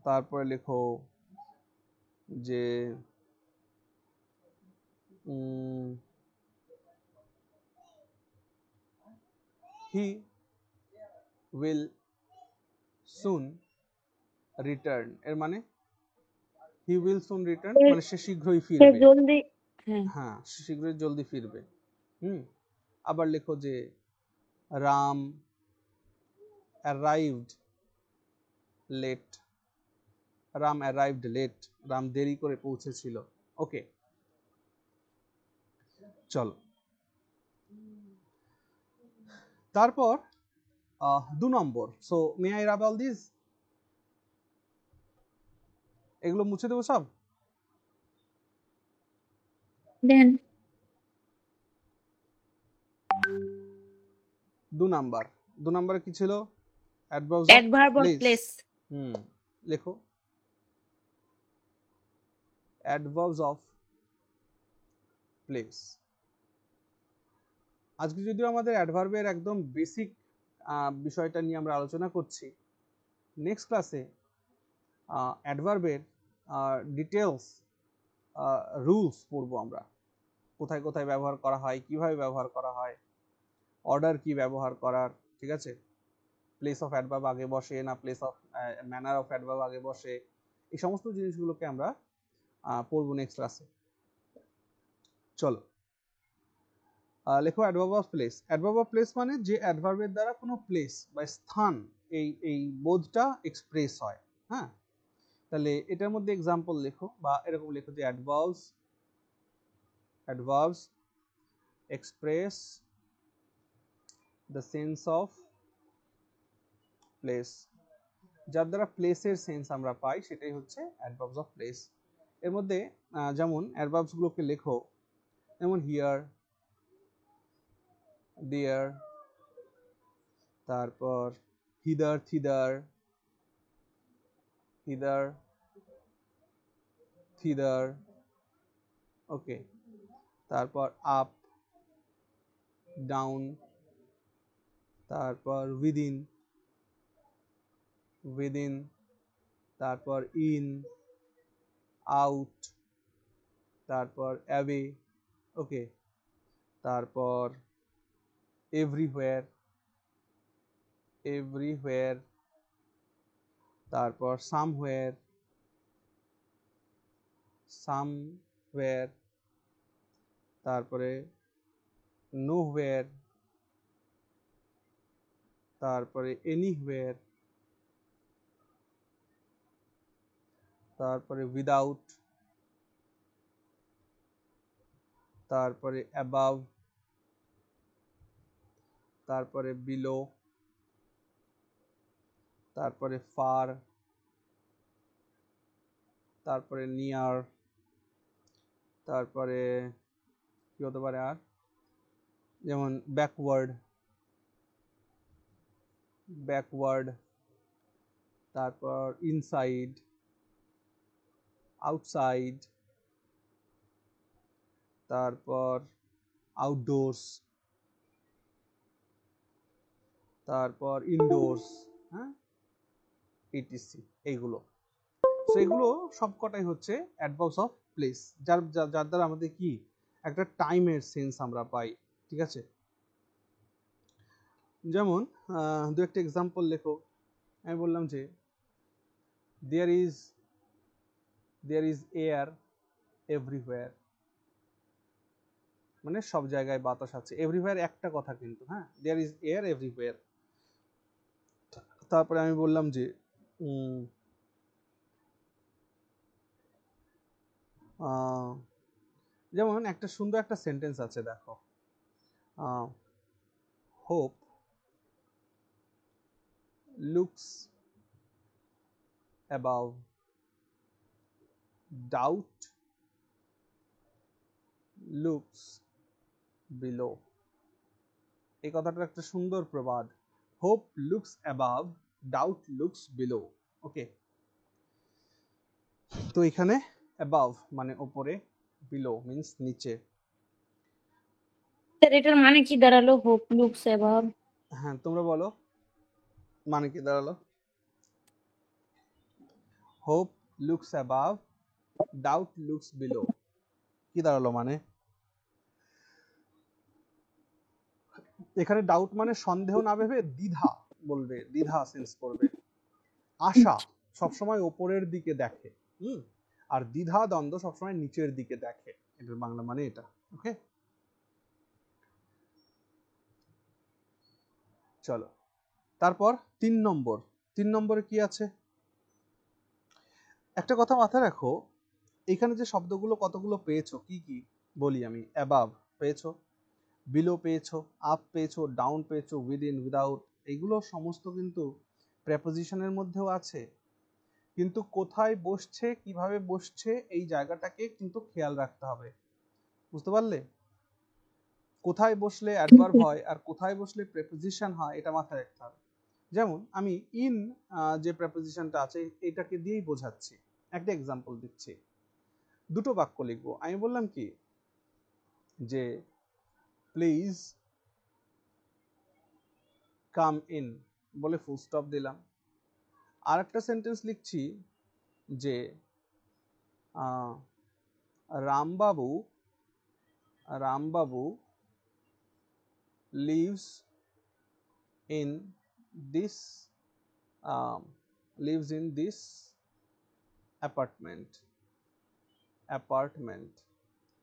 তারপরে লেখো যে he will সুন রিটার্ন, এর মানে হি উইল সুন রিটার্ন সে মানে সে শীঘ্রই সে ফিরবে। জলদি, হ্যাঁ, হ্যাঁ, সে শীঘ্রই জলদি ফিরবে। আবার লেখো যে Ram arrived late, Ram arrived late, Ram দেরি করে পৌঁছেছিল। ওকে, চলো তারপর 2 নম্বর। So may I rub all this, এগুলো মুছে দেবো সব। দেন 2 নাম্বার, 2 নাম্বারে কি ছিল? Adverbs of adverb of place. Place. লেখো অ্যাডভার্বস অফ প্লেস। আজকে যদিও আমাদের অ্যাডভার্বের একদম বেসিক বিষয়টা নিয়ে আমরা আলোচনা করছি, নেক্সট ক্লাসে অ্যাডভার্বের ডিটেলস রুলস পড়বো আমরা, কোথায় কোথায় ব্যবহার করা হয়, কিভাবে ব্যবহার করা হয়, অর্ডার কি ব্যবহার করার, ঠিক আছে, প্লেস অফ অ্যাডভার্ব আগে বসে না place of manner of adverb আগে বসে, এই সমস্ত জিনিসগুলোকে আমরা পড়বো নেক্সট ক্লাসে। চলো লেখো adverb of place. Adverb of place মানে যে অ্যাডভার্বের দ্বারা কোনো প্লেস বা স্থান এই বোধটা এক্সপ্রেস হয়। হ্যাঁ, তাহলে এটার মধ্যে এক্সাম্পল লেখো বা এরকম লেখো যে adverbs express the sense of place, যার দ্বারা প্লেসের সেন্স আমরা পাই সেটাই হচ্ছে অ্যাডভার্বস অফ প্লেস। এর মধ্যে যেমন অ্যাডভার্বস গুলোকে লেখো, যেমন হিয়ার, দেয়ার, তারপর হিদার থিদার, হিদার থিদার, ওকে, তারপর আপ ডাউন, তারপর উইদিন, উইদিন, তারপর ইন আউট, তারপর অ্যাওয়ে, ওকে, তারপর এভরিওয়্যার, এভরিওয়্যার, তারপর সামওয়্যার, সামওয়্যার, তারপরে নোহওয়্যার, তারপরে এনিহওয়্যার, তারপরে উইদাউট, তারপরে অ্যাবাভ, তারপরে বিলো, তারপরে ফার, তারপরে নিয়ার, তারপরে কি হতে পারে আর, যেমন ব্যাকওয়ার্ড, ব্যাকওয়ার্ড, তারপর ইনসাইড, আউটসাইড, তারপর আউটডোরস, তারপর ইনডোরস, হ্যাঁ, ইটিসি, এইগুলো। সো এগুলো সবকটাই হচ্ছে অ্যাডভার্বস অফ প্লেস, যার যার দ্বারা আমাদের কি একটা টাইমের সেন্স আমরা পাই, ঠিক আছে। যেমন দু একটা এক্সাম্পল লেখো। আমি বললাম যে দেয়ার ইজ এয়ার এভরিওয়্যার, মানে সব জায়গায় বাতাস আছে। এভরিওয়্যার একটা কথা কিন্তু, হ্যাঁ, দেয়ার ইজ এয়ার এভরিওয়্যার। তারপরে আমি বললাম যে যেমন একটা সুন্দর একটা সেন্টেন্স আছে, দেখো, hope looks above, doubt looks below. এই কথাটার একটা সুন্দর প্রবাদ, hope looks above, doubt looks below. Okay, তো এখানে অ্যাবাভ মানে উপরে, বিলো মিন্স নিচে। স্যার এটার মানে কি দাঁড়ালো? Hope looks above. হ্যাঁ, তোমরা বলো মানে কি দাঁড়ালো? Hope looks above, doubt looks below, কি দাঁড়ালো মানে? এখানে ডাউট মানে সন্দেহ না ভেবে দ্বিধা বলবে, দ্বিধা সেন্স করবে। আশা সবসময় ওপরের দিকে দেখে, আর দ্বিধা দ্বন্দ্ব সবসময় নিচের দিকে দেখে, এটার বাংলা মানে এটা। ওকে, চলো তারপর 3 নম্বরে কি আছে? একটা কথা মাথায় রাখো, এখানে যে শব্দগুলো কতগুলো পেয়েছো, কি কি বলি আমি। অ্যাবাভ পেয়েছো, বিলো পেয়েছো, আপ পেয়েছো, ডাউন পেয়েছো, উইদিন, উইদাউট, এইগুলো সমস্ত কিন্তু প্রেপোজিশনের মধ্যেও আছে। কিন্তু কোথায় বসছে, কিভাবে বসছে, এই জায়গাটাকে কিন্তু খেয়াল রাখতে হবে। বুঝতে পারলে? কোথায় বসলে অ্যাডভার্ব হয় আর কোথায় বসলে প্রেপোজিশন হয়, এটা মাথায় রাখতে হবে। যেমন আমি ইন যে প্রেপোজিশনটা আছে এটাকে দিয়েই বোঝাচ্ছি। একটা এক্সাম্পল দিচ্ছি, দুটো বাক্য লিখবো। আমি বললাম কি যে প্লিজ কাম ইন বলে ফুল স্টপ দিলাম। আর একটা সেন্টেন্স লিখছি যে রামবাবু লিভস ইন দিস অ্যাপার্টমেন্ট।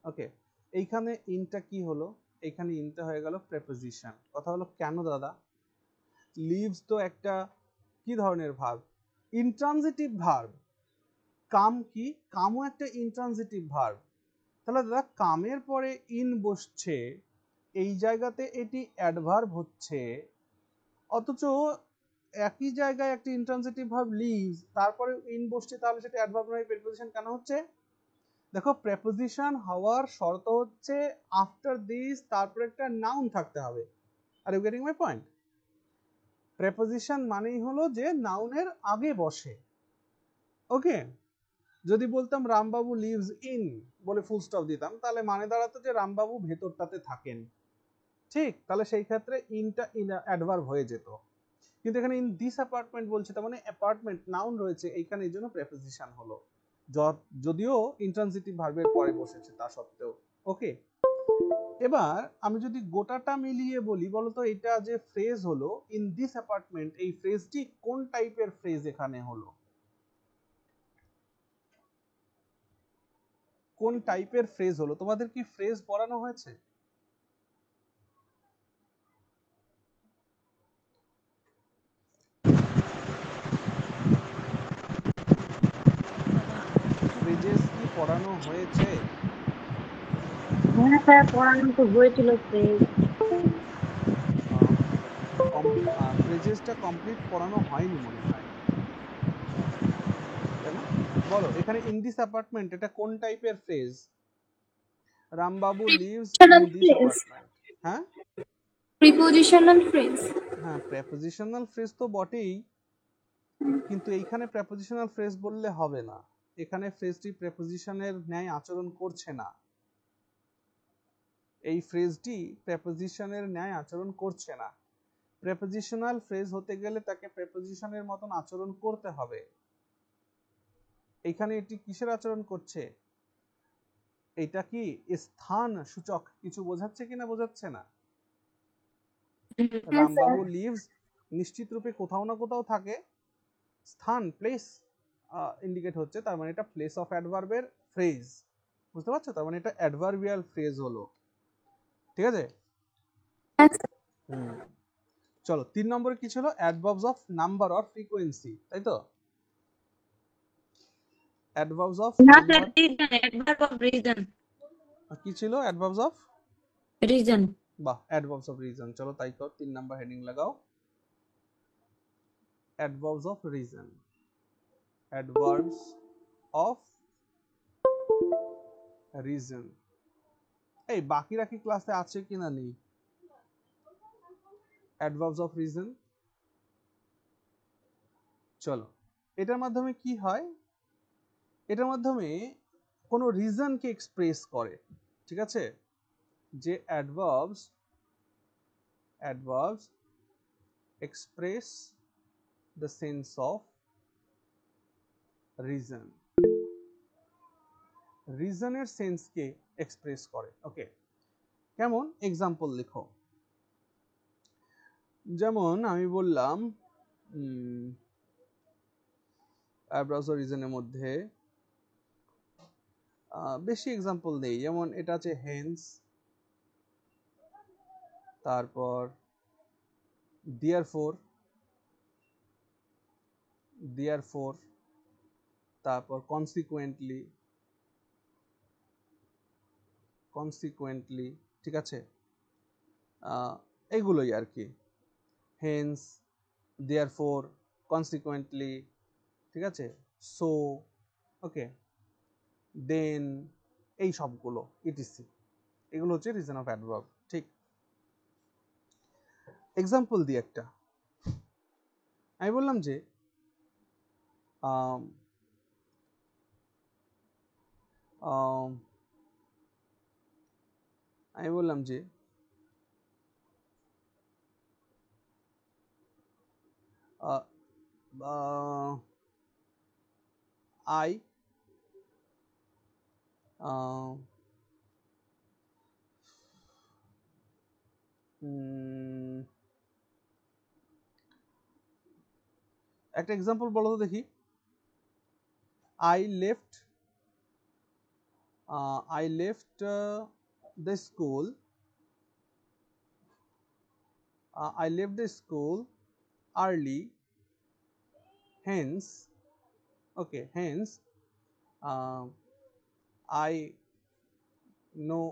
ওকে, এইখানে ইনটা কি হলো? এইখানে ইনটা হয়ে গেল প্রেপোজিশন। কথা হলো কেন দাদা? লিভস তো একটা কি ধরনের ভার্ব? Intransitive verb. কাম কি? কামও একটা ইনট্রানজিটিভ ভার্ব। তাহলে দাদা কামের পরে ইন বসছে, এই জায়গাতে এটি অ্যাডভার্ব হচ্ছে, অথচ একই জায়গায় একটা ইনট্রানজিটিভ ভার্ব লিভস, তারপরে ইন বসছে, তাহলে সেটা অ্যাডভার্ব নয়, প্রেপোজিশন কেন হচ্ছে? দেখো, প্রেপোজিশন হওয়ার শর্ত হচ্ছে আফটার দিস তারপরে একটা নাউন থাকতে হবে। Are you getting my point? Preposition মানেই হলো যে নাউনের আগে বসে। ওকে, যদি বলতাম রামবাবু লিভস ইন বলে ফুল স্টপ দিতাম, তাহলে মানে দাঁড়াতো যে রামবাবু ভেতরটাতে থাকেন। ঠিক, তাহলে সেই ক্ষেত্রে ইনটা অ্যাডভার্ব হয়ে যেত। কিন্তু এখানে ইন দিস অ্যাপার্টমেন্ট বলছে, তার মানে অ্যাপার্টমেন্ট নাউন রয়েছে এইখানে, এই জন্য প্রেপোজিশন হলো, যদিও ইন্ট্রানজিটিভ ভার্বের পরে বসেছে তা সত্ত্বেও। ওকে, এবার আমি যদি গোটাটা মিলিয়ে বলি, বলতো এটা যে ফ্রেজ হলো ইন দিস অ্যাপার্টমেন্ট, এই ফ্রেজটি কোন টাইপের ফ্রেজ এখানে হলো? কোন টাইপের ফ্রেজ হলো? তোমাদের কি ফ্রেজ পড়ানো হয়েছে? ফ্রেজেস কি পড়ানো হয়েছে? হ্যাঁ স্যার, পড়ানো তো হয়েছিল ফ্রেজ। ফ্রেজেসটা কমপ্লিট পড়ানো হয়নি মনে হয়, কেন বলো? এখানে ইন দিস অ্যাপার্টমেন্ট এটা কোন টাইপের phrase? Rambabu lives in this apartment. হ্যাঁ প্রিপোজিশনাল ফ্রেজ। হ্যাঁ, প্রেপোজিশনাল ফ্রেজ তো বটেই, কিন্তু এইখানে প্রেপোজিশনাল ফ্রেজ বললে হবে না। এখানে ফ্রেজটি প্রেপোজিশনের ন্যায় আচরণ করছে না। এই ফ্রেজটি প্রেপোজিশনের ন্যায় আচরণ করছে না। প্রেপোজিশনাল ফ্রেজ হতে গেলে তাকে প্রেপোজিশনের মতন আচরণ করতে হবে। এইখানে এটি কিসের আচরণ করছে? এটা কি স্থান সূচক কিছু বোঝাচ্ছে কিনা বোঝাচ্ছে না? হ্যাঁ স্যার। রামবাবু লিভস নিশ্চিত রূপে কোথাও না কোথাও থাকে, স্থান প্লেস ইন্ডিকেট হচ্ছে, তার মানে এটা প্লেস অফ অ্যাডভার্বের ফ্রেজ। বুঝতে পারছো? তার মানে এটা অ্যাডভার্বিয়াল ফ্রেজ হলো। ঠিক আছে? হ্যাঁ স্যার। চলো 3 নম্বরে কি ছিল? Adverbs of number or frequency, তাই তো? অ্যাডভার্বস অফ না sir, number, reason, adverb of reason. কি ছিল? Adverbs of, reason. বাহ, অ্যাডভার্বস অফ রিজন। চলো তাই কর, 3 নাম্বার হেডিং লাগাও, adverbs of reason. Adverbs of reason. এই বাকিরা কি ক্লাসে আছে কিনা নেই? Adverbs of reason. চলো, এটার মাধ্যমে কি হয়? এটার মাধ্যমে কোনো রিজনকে এক্সপ্রেস করে। ঠিক আছে? যে adverbs express the sense of reason, রিজনের সেন্সকে এক্সপ্রেস করে। ওকে, কেমন? এক্সাম্পল লিখো। যেমন আমি বললাম ব্রাউজার রিজনের মধ্যে বেশি এক্সাম্পল নেই, যেমন এটা আছে হেন্স, তারপর দেয়ারফোর, দেয়ারফোর, তারপর কনসিকুয়েন্টলি, কনসিকুয়েন্টলি, ঠিক আছে, এইগুলোই আর কি, হেন্স, দেয়ারফোর, কনসিকুয়েন্টলি, ঠিক আছে, সো, ওকে, দেন, এই সবগুলো ইটিসি, এগুলো হচ্ছে রিজন অফ অ্যাডভার্ব। ঠিক, এক্সাম্পল দিই একটা, আমি বললাম যে আমি বললাম যে আই একটা এক্সাম্পল বলো তো দেখি। I left the school. I left the school early. Hence, okay. Hence, I know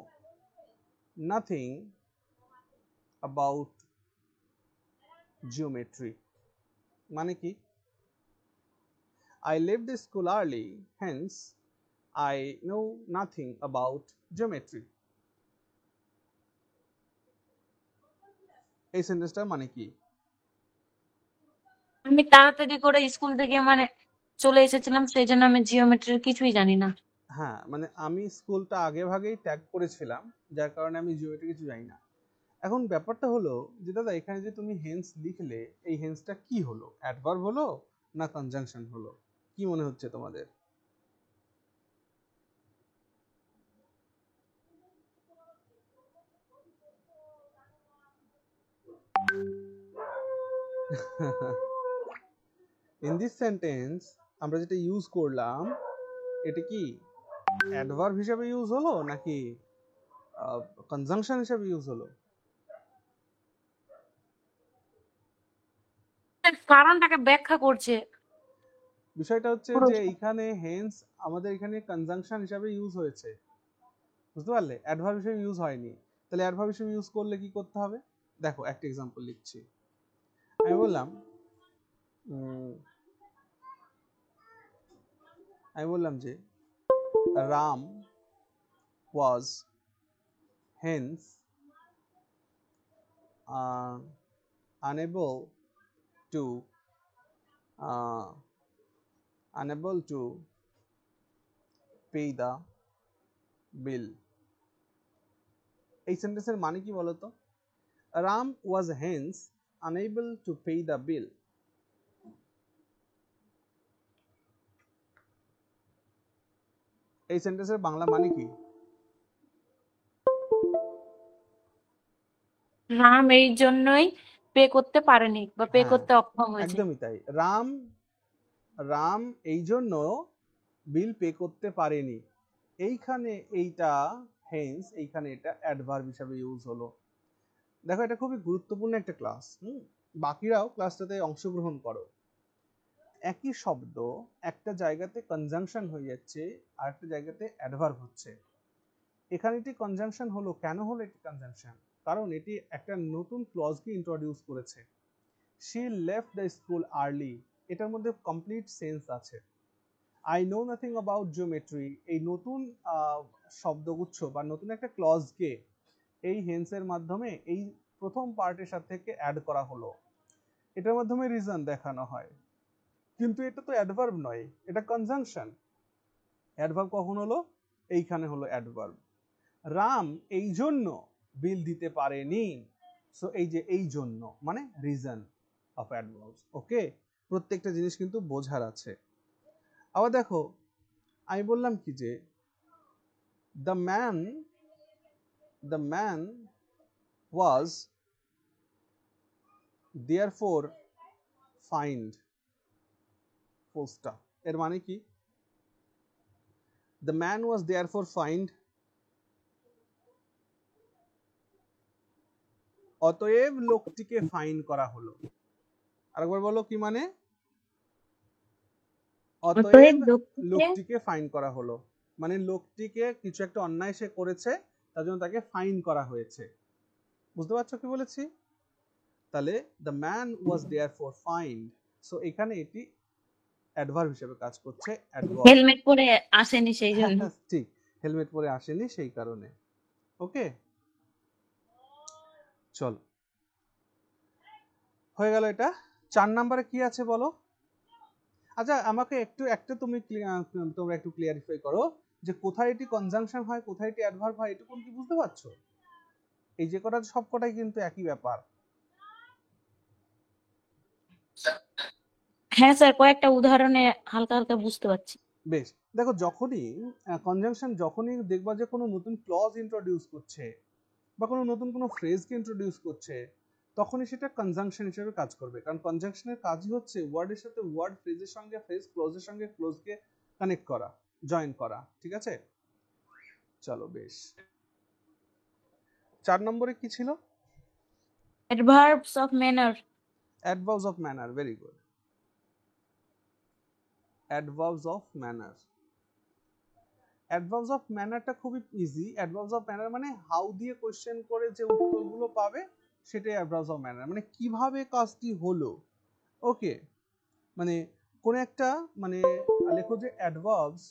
nothing about geometry. মানে কি? I left the school early. Hence, I know nothing about geometry. এই সেন্টেন্সটার মানে কি? আমি তাড়াতাড়ি করে স্কুল থেকে মানে চলে এসেছিলাম, সেই জন্য আমি জিওমেট্রির কিছুই জানি না। হ্যাঁ, মানে আমি স্কুলটা আগে ভাগেই ত্যাগ করেছিলাম, যার কারণে আমি জিওমেট্রি কিছু জানি না। এখন ব্যাপারটা হলো যে দাদা, এখানে যে তুমি হেন্স লিখলে, এই হেন্সটা কি হলো? অ্যাডভার্ব হলো না কনজাংশন হলো? কি মনে হচ্ছে তোমাদের? ইন দিস সেন্টেন্স আমরা যেটা ইউজ করলাম, এটা কি অ্যাডভার্ব হিসেবে ইউজ হলো নাকি কনজাংশন হিসেবে ইউজ হলো? কারণটাকে ব্যাখ্যা করছে বিষয়টা হচ্ছে পুরো। যে এইখানে হেন্স আমাদের এখানে কনজাংশন হিসেবে ইউজ হয়েছে, বুঝতে পারলে? অ্যাডভার্ব হিসেবে ইউজ হয়নি। তাহলে অ্যাডভার্ব হিসেবে ইউজ করলে কি করতে হবে? দেখো, একটা এক্সাম্পল লিখছি। আমি বললাম যে Ram was hence unable to uh, pay the bill. এই সেন্টেন্সের মানে কি বলতো? Ram was hence unable to pay the bill. এই সেন্টেন্সের বাংলা মানে কি? রাম এই জন্যই পে করতে পারেনি বা পে হ্যাঁ, করতে অক্ষম হয়েছে। একদমই তাই। রাম এই জন্য বিল পে করতে পারেনি। এইখানে এইটা হেন্স, এইখানে এটা অ্যাডভার্ব হিসাবে ইউজ হলো। দেখো, এটা খুবই গুরুত্বপূর্ণ একটা ক্লাস। বাকিরাও ক্লাসটাতে অংশগ্রহণ করো। একই শব্দ একটা জায়গাতে কনজাংশন হয়ে যাচ্ছে, আর একটা জায়গাতে অ্যাডভার্ব হচ্ছে। এখানে এটি কনজাংশন হলো, কেন হলো এটি কনজাংশন? কারণ এটি একটা নতুন ক্লজকে ইন্ট্রোডিউস করেছে। She left the school early, এটার মধ্যে কমপ্লিট সেন্স আছে। I know nothing about geometry, এই নতুন শব্দগুচ্ছ বা নতুন একটা ক্লজকে এই হেন্সের মাধ্যমে এই প্রথম পার্টের সাথে অ্যাড করা হলো। এটার মাধ্যমে রিজন দেখানো হয়, কিন্তু এটা তো অ্যাডভার্ব নয়, এটা কনজাংশন। অ্যাডভার্ব কখন হলো? এইখানে হলো অ্যাডভার্ব। রাম এই জন্য বিল দিতে পারেনি, সো এই যে এই জন্য মানে রিজন অফ অ্যাডভার্ব। ওকে, প্রত্যেকটা জিনিস কিন্তু বোঝার আছে। আবার দেখো, আমি বললাম কি যে the man was therefore fined, full stop. এর মানে কি? The man was therefore fined, অতএব লোকটিকে ফাইন করা হলো। আরেকবার বলো কি মানে? অতএব লোকটিকে ফাইন করা হলো, মানে লোকটিকে কিছু একটা অন্যায় সে করেছে, তার জন্য তাকে ফাইন করা হয়েছে। বুঝতে পারছো কি বলেছি? তাহলে the man was therefore fined, so এখানে এটি অ্যাডভার্ব হিসেবে কাজ করছে। অ্যাডভার্ব, হেলমেট পরে আসেনি সেই জন্য। ঠিক, হেলমেট পরে আসেনি সেই কারণে। ওকে, চলো হয়ে গেল এটা। 4 নম্বরে কি আছে বলো? আচ্ছা আমাকে একটু তোমরা একটু ক্লিয়ারিফাই করো যে কোথায় এটি কনজাংশন হয়, কোথায় এটি অ্যাডভার্ব হয়, এটুকু কি বুঝতে পারছো? এই যে কটা সবকটাই কিন্তু একই ব্যাপার। হ্যাঁ স্যার, কয়েকটা উদাহরণে হালকা হালকা বুঝতে পারছি। বেশ, দেখো যখনই কনজাংশন যখনই দেখবা যে কোনো নতুন ক্লজ ইন্ট্রোডিউস করছে বা কোনো নতুন কোনো ফ্রেজকে ইন্ট্রোডিউস করছে, তখনই সেটা কনজাংশন হিসেবে কাজ করবে। কারণ কনজাংশনের কাজই হচ্ছে ওয়ার্ডের সাথে ওয়ার্ড, ফ্রেজের সঙ্গে ফ্রেজ, ক্লোজের সঙ্গে ক্লোজকে কানেক্ট করা, জয়েন করা। ঠিক আছে, চলো বেশ। 4 নম্বরে কি ছিল? Adverbs of manner. Adverbs of manner, very good. Adverbs of manner, adverbs of ম্যানারটা খুবই ইজি। অ্যাডভার্বস অফ ম্যানার মানে হাউ দিয়ে কোশ্চেন করে যে উত্তরগুলো পাবে সেটাই অ্যাডভার্বস অফ ম্যানার, মানে কিভাবে কাজটি হলো। ওকে, মানে কোন একটা মানে লেখো যে adverbs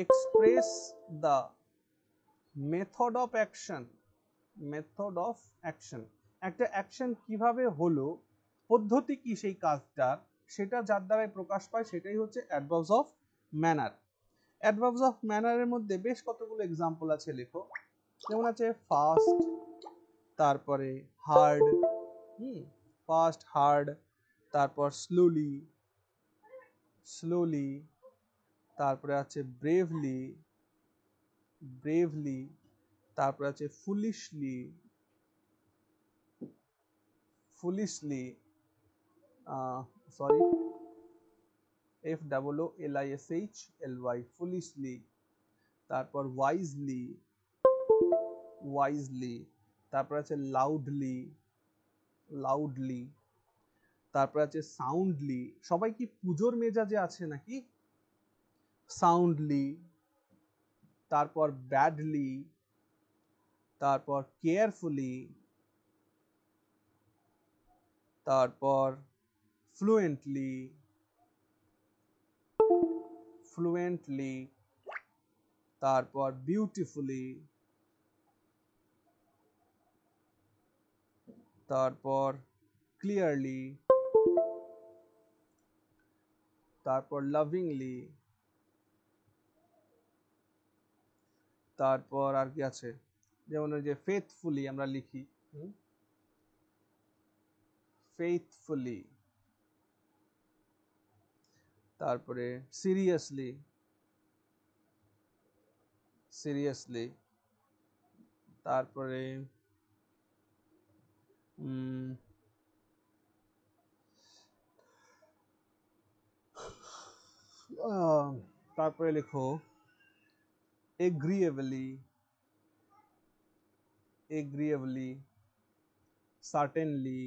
express the method of action, method of action, একটা অ্যাকশন কিভাবে হলো, পদ্ধতি কি সেই কাজটার, সেটা যার দ্বারাই প্রকাশ পায় সেটাই হচ্ছে adverbs of manner. Adverbs of ম্যানারের মধ্যে বেশ কতগুলো এক্সাম্পল আছে, লেখো। যেমন আছে ফাস্ট, তারপরে হার্ড, ফাস্ট হার্ড, তারপর স্লোলি, স্লোলি, তারপরে আছে ব্রেভলি, ব্রেভলি, তারপরে আছে ফুলিশলি, ফুলিশলি, সরি FOOLISHLY, ফুলিশলি, তারপর ওয়াইজলি, ওয়াইজলি, তারপর আছে লাউডলি, লাউডলি, তারপর আছে সাউন্ডলি। সবাই কি পুজোর মেজাজে আছে নাকি? সাউন্ডলি, তারপর ব্যাডলি, তারপর কেয়ারফুলি, তারপর ফ্লুয়েন্টলি, ফ্লুয়েন্টলি, তারপর বিউটিফুলি, তারপর ক্লিয়ারলি, তারপর লাভিংলি, তারপর আর কি আছে, যেমন ওই যে ফেথফুলি আমরা লিখি, ফেথফুলি, তারপরে সিরিয়াসলি, সিরিয়াসলি, তারপরে তারপরে লেখো এগ্রিয়েবলি, এগ্রিয়েবলি, সার্টেনলি,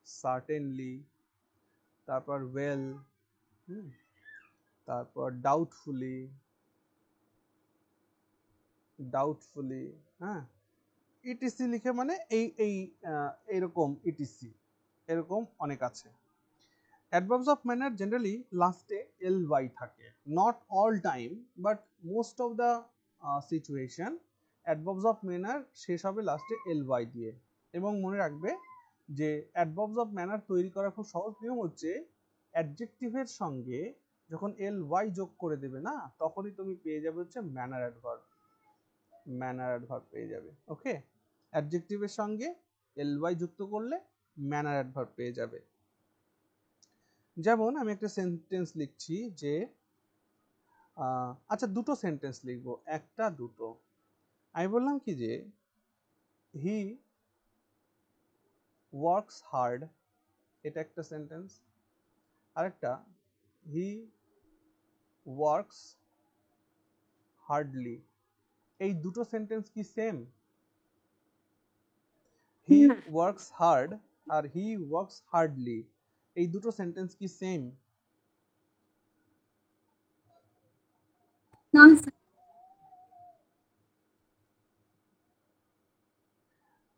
সার্টেনলি, তারপর ওয়েল, তারপর ডাউটফুলি, ডাউটফুলি, হ্যাঁ, ইটিসি লিখে মানে এরকম ইটিসি, এরকম অনেক আছে। অ্যাডভার্বস অফ ম্যানার জেনারেলি লাস্টে ly থাকে, not all time but most of the situation adverbs of manner শেষ হবে লাস্টে ly দিয়ে। এবং মনে রাখবে যে অ্যাডভার্বস অফ ম্যানার তৈরি করা খুব সহজ নিয়ম হচ্ছে অ্যাডজেক্টিভের সঙ্গে যখন ly যোগ করে দেবে না, তখনই তুমি পেয়ে যাবে হচ্ছে ম্যানার অ্যাডভার্ব, ম্যানার অ্যাডভার্ব পেয়ে যাবে। ওকে, অ্যাডজেক্টিভের সঙ্গে ly যুক্ত করলে ম্যানার অ্যাডভার্ব পেয়ে যাবে। যেমন আমি একটা সেন্টেন্স লিখছি যে আচ্ছা দুটো সেন্টেন্স লিখবো, একটা দুটো। আমি বললাম কি যে হি ওয়ার্কস হার্ড এটা একটা সেন্টেন্স। আরেকটা হি ওয়ার্কস হার্ডলি, এই দুটো সেন্টেন্স কি সেম? হি না ওয়ার্কস হার্ড আর হি ওয়ার্কস হার্ডলি, এই দুটো সেন্টেন্স কি সেম? No, sir.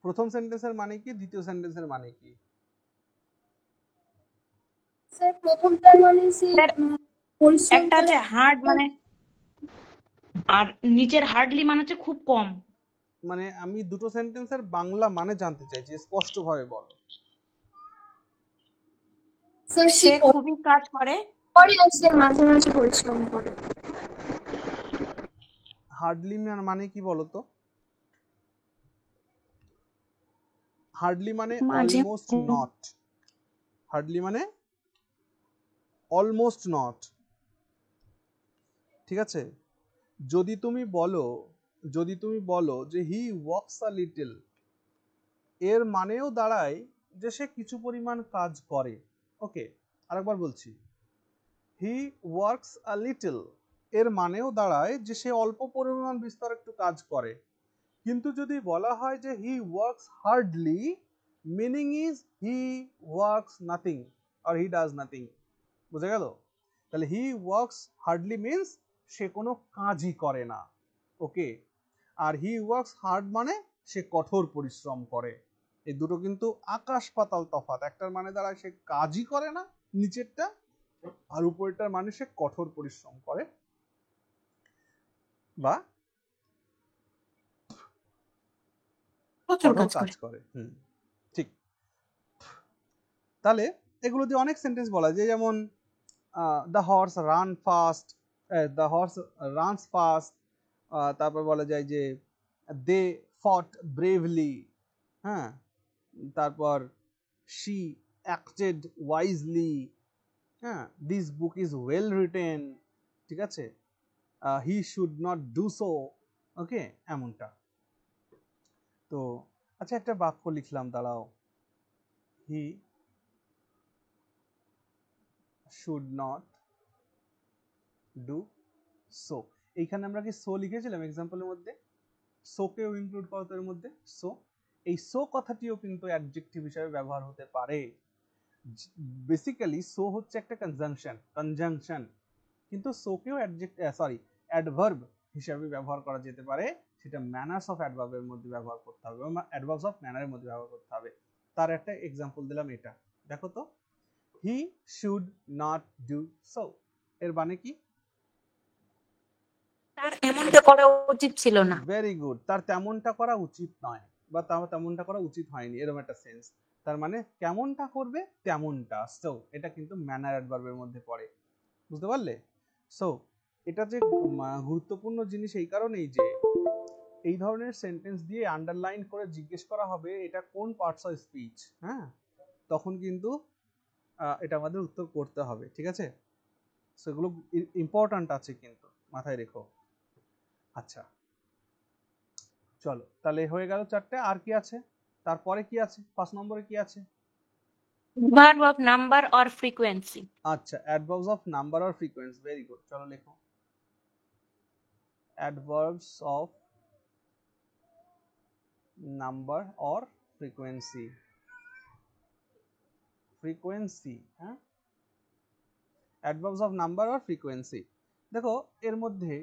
প্রথম সেন্টেন্সের মানে কি, দ্বিতীয় সেন্টেন্সের মানে কি? স্যার প্রথমটার মানে সে স্যার পরিশ্রম একটা করে হচ্ছে হার্ড মানে, আর নিচের হার্ডলি মানে হচ্ছে খুব কম। মানে আমি দুটো সেন্টেন্সের বাংলা মানে জানতে চাইছি, স্পষ্টভাবে বলো। স্যার সে খুবই কাজ করে। পরে আর সে মাঝে মাঝে পরিশ্রম করে। হার্ডলি মানে কি বলো তো? হার্ডলি মানে মাঝে অলমোস্ট নট, হার্ডলি মানে অলমোস্ট নট, ঠিক আছে? যদি তুমি বলো যে হি ওয়ার্কস আ লিটল, এর মানেও দাঁড়ায় যে সে কিছু পরিমাণ কাজ করে। ওকে, আরেকবার বলছি, হি ওয়ার্কস আ লিটল এর মানেও দাঁড়ায় যে সে অল্প পরিমাণ বিস্তর একটু কাজ করে। কিন্তু যদি বলা হয় যে he works hardly, meaning is he works nothing আর হি ডাজ নাথিং। বুঝে গেল? তাহলে হি ওয়ার্কস হার্ডলি মিন্স সে কোনো কাজই করে না। ওকে, আর হি ওয়ার্কস হার্ড মানে সে কঠোর পরিশ্রম করে। এই দুটো কিন্তু আকাশ পাতাল তফাৎ। একটার মানে দাঁড়ায় সে কাজই করে না নিচেরটা, আর উপরেরটার মানে সে কঠোর পরিশ্রম করে বা প্রচুর কঠোর কাজ কাজ করে। করে। ঠিক। তাহলে এগুলো দিয়ে অনেক সেন্টেন্স বলা যায়, যেমন the horse run fast, the horse runs fast, তারপর বলা যায় যে দে ফট ব্রেভলি, হ্যাঁ, তারপর শি অ্যাক্টেড ওয়াইজলি, হ্যাঁ, this book is well written, ঠিক আছে, he should not do so. Okay, এমনটা। তো আচ্ছা, একটা বাক্য লিখলাম, দাঁড়াও, he should not do so. এইখানে আমরা কি সো লিখেছিলাম এক্সাম্পলের মধ্যে? সোকেও ইনক্লুড করো এর মধ্যে। সো এই সো কথাটিও কিন্তু অ্যাডজেক্টিভ হিসেবে ব্যবহার হতে পারে। বেসিক্যালি সো হচ্ছে একটা কনজাংশন, কিন্তু সোকেও অ্যাডভার্ব হিসেবে ব্যবহার করা যেতে পারে। সেটা ম্যানার্স অফ অ্যাডভার্বের মধ্যে ব্যবহার করতে হবে, অ্যাডভার্বস অফ ম্যানারের মধ্যে ব্যবহার করতে হবে। তার একটা এক্সাম্পল দিলাম, এটা দেখো তো, হি শুড নট ডু সো, এর মানে কি? তার এমনটা করা উচিত ছিল না। ভেরি গুড, তার তেমনটা করা উচিত নয় বা তেমনটা করা উচিত হয়নি, এরকম একটা সেন্স। তার মানে কেমনটা করবে, তেমনটা। সো এটা কিন্তু ম্যানার অ্যাডভার্বের মধ্যে পড়ে, বুঝতে পারলে? সো এটা যে গুরুত্বপূর্ণ জিনিস এই কারণেই যে এই ধরনের সেন্টেন্স দিয়ে আন্ডারলাইন করে জিজ্ঞেস করা হবে এটা কোন পার্টস অফ স্পিচ, হ্যাঁ, তখন কিন্তু এটা আমাদের উত্তর করতে হবে, ঠিক আছে? সেগুলো ইম্পর্ট্যান্ট আছে কিন্তু, মাথায় রেখো। আচ্ছা, চলো তাহলে হয়ে গেল চারটে। আর কি আছে তারপরে? কি আছে 5 নম্বরে? কি আছে? Verb of number or frequency. আচ্ছা, adverbs of number or frequency, very good. চলো লেখো, adverbs of number or frequency. হ্যাঁ, adverbs of number or frequency. দেখো এর মধ্যে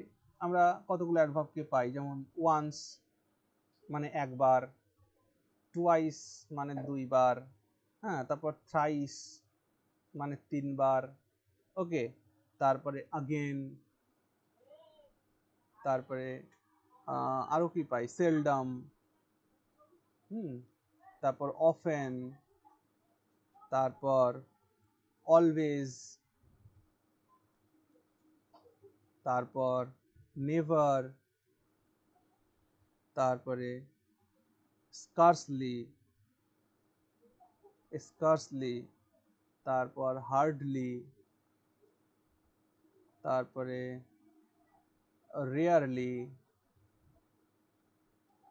আমরা কতগুলো অ্যাডভার্বকে পাই, যেমন ওয়ান্স মানে একবার, টুয়াইস মানে দুইবার, হ্যাঁ, তারপর থ্রাইস মানে তিনবার, ওকে, তারপরে আগেন, তারপরে আরো কি পাই, সেলডাম, তারপর অফেন, তারপর অলওয়েজ, তারপর নেভার, তারপরে স্কার্সলি, তারপর হার্ডলি, তারপরে রেয়ারলি,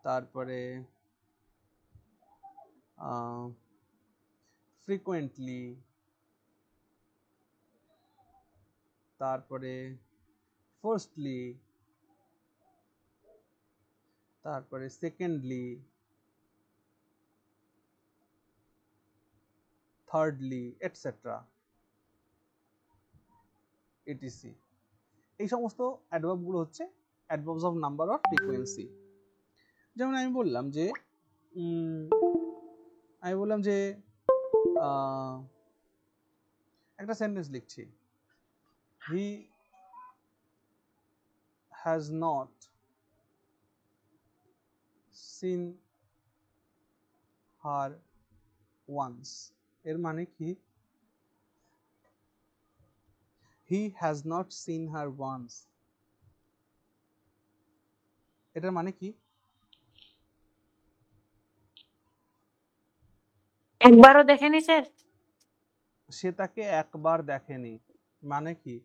তারপরে frequently, তারপরে firstly, তারপরে secondly, thirdly, etc. etc. এই সমস্ত অ্যাডভার্ব গুলো হচ্ছে adverbs of number or frequency. যেমন আমি বললাম যে একটা সেন্টেন্স লিখছি, he has not seen her once. এর মানে কি? He has not seen her once, এটার মানে কি? একবারও দেখেনি স্যার? সে তাকে একবার দেখেনি, মানে কি?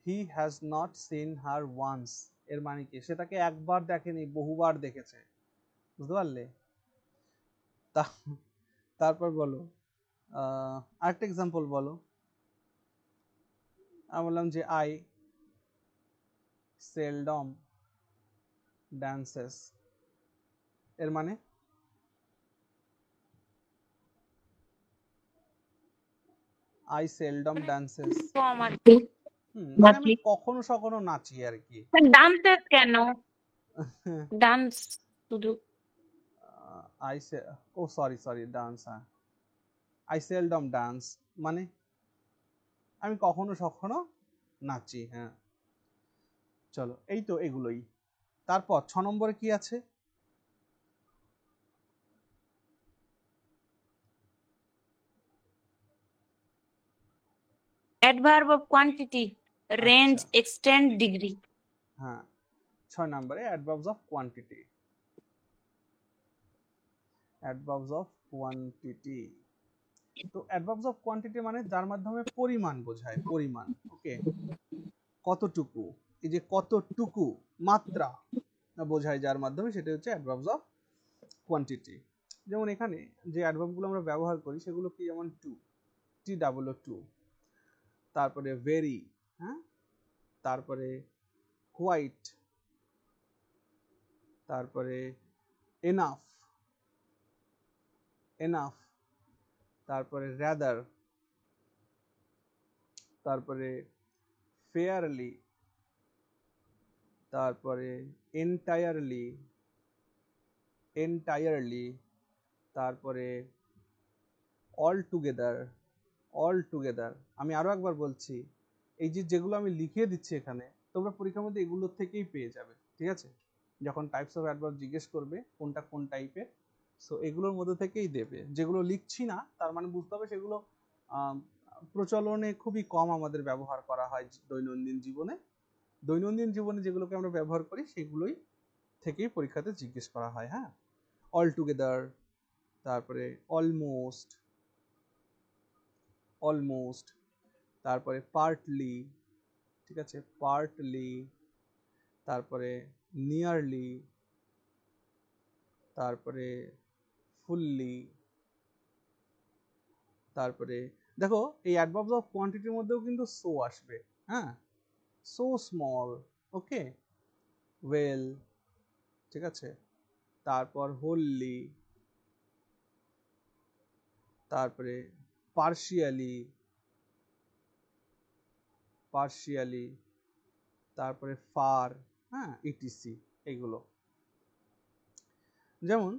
He has not seen her once, এর মানে কি? সে তাকে একবার দেখেনি, বহুবার দেখেছে। বুঝতে পারলে? তারপর বলো, আরেকটা এক্সাম্পল বলো। আমি বললাম যে আই সেলডম ড্যান্সেস, এর মানে? আই সেলডম ড্যান্সেস, কম আর কি। মানে আমি কখনো সখনো নাচি আর কি। ডান্সেস কেন? ডান্স শুধু। I say oh sorry dance, হ্যাঁ। আই সেলডম ডান্স মানে আমি কখনো সখনো নাচি, হ্যাঁ। চলো, এই তো এগুলোই। তারপর 6 নম্বরে কি আছে? Adverb of quantity, range, extend, degree. হ্যাঁ, 6 নম্বরে adverbs of quantity. Adverbs of quantity, তো অ্যাডভার্বস অফ কোয়ান্টিটি মানে যার মাধ্যমে পরিমাণ বোঝায়, পরিমাণ। ওকে, কতটুকু, এই যে কতটুকু, মাত্রা বোঝায় যার মাধ্যমে, সেটা হচ্ছে অ্যাডভার্বস অফ কোয়ান্টিটি। যেমন এখানে যে অ্যাডভার্বগুলো আমরা ব্যবহার করি সেগুলো কি? যেমন too, T double O too, তারপরে ভেরি, হ্যাঁ, তারপরে কোয়াইট, তারপরে এনাফ, এনাফ, তারপরে রাদার, তারপরে ফেয়ারলি, তারপরে এন্টায়ারলি, এন্টায়ারলি, তারপরে অল টুগেদার, অল টুগেদার। আমি আরো একবার বলছি, এই যে যেগুলো আমি লিখিয়ে দিচ্ছি এখানে, তোমরা পরীক্ষার মধ্যে এগুলো থেকেই পেয়ে যাবে, ঠিক আছে? যখন টাইপস অফ অ্যাডভার্ব জিজ্ঞেস করবে কোনটা কোন টাইপের, সো এগুলোর মধ্যে থেকেই দেবে। যেগুলো লিখছি না তার মানে বুঝতে হবে সেগুলো প্রচলনে খুবই কম আমাদের ব্যবহার করা হয় দৈনন্দিন জীবনে। দৈনন্দিন জীবনে যেগুলোকে আমরা ব্যবহার করি সেগুলোই থেকেই পরীক্ষাতে জিজ্ঞেস করা হয়। হ্যাঁ, অল টুগেদার, তারপরে অলমোস্ট, অলমোস্ট, তারপরে পার্টলি, ঠিক আছে, পার্টলি, তারপরে নিয়ারলি, তারপরে ফুললি, তারপরে দেখো এই অ্যাডভার্বস অফ কোয়ান্টিটির মধ্যেও কিন্তু সো আসবে। হ্যাঁ, সো স্মল, ওকে, ওয়েল, ঠিক আছে, তারপর হোললি, তারপরে পার্শিয়ালি, পার্শিয়ালি, তারপরে ফার, হ্যাঁ, ইটিসি, এগুলো। যেমন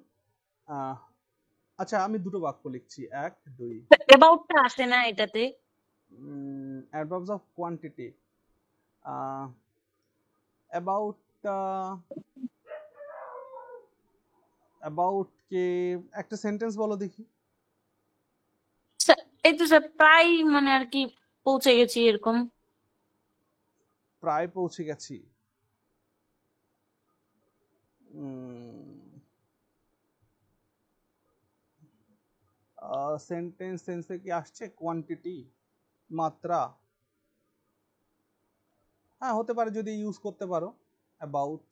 আচ্ছা, আমি দুটো বাক্য লিখছি, 1 2। অ্যাবাউটটা আসে না এটাতে? Adverbs of quantity, about, about কে একটা সেন্টেন্স বলো দেখি। এই তো স্যার প্রায় মানে আর কি পৌঁছে গেছি এরকম। প্রায় পৌঁছে গেছি, সেন্টেন্স সেন্সে কি আসছে কোয়ান্টিটি, মাত্রা? হ্যাঁ, হতে পারে যদি ইউজ করতে পারো অ্যাবাউট,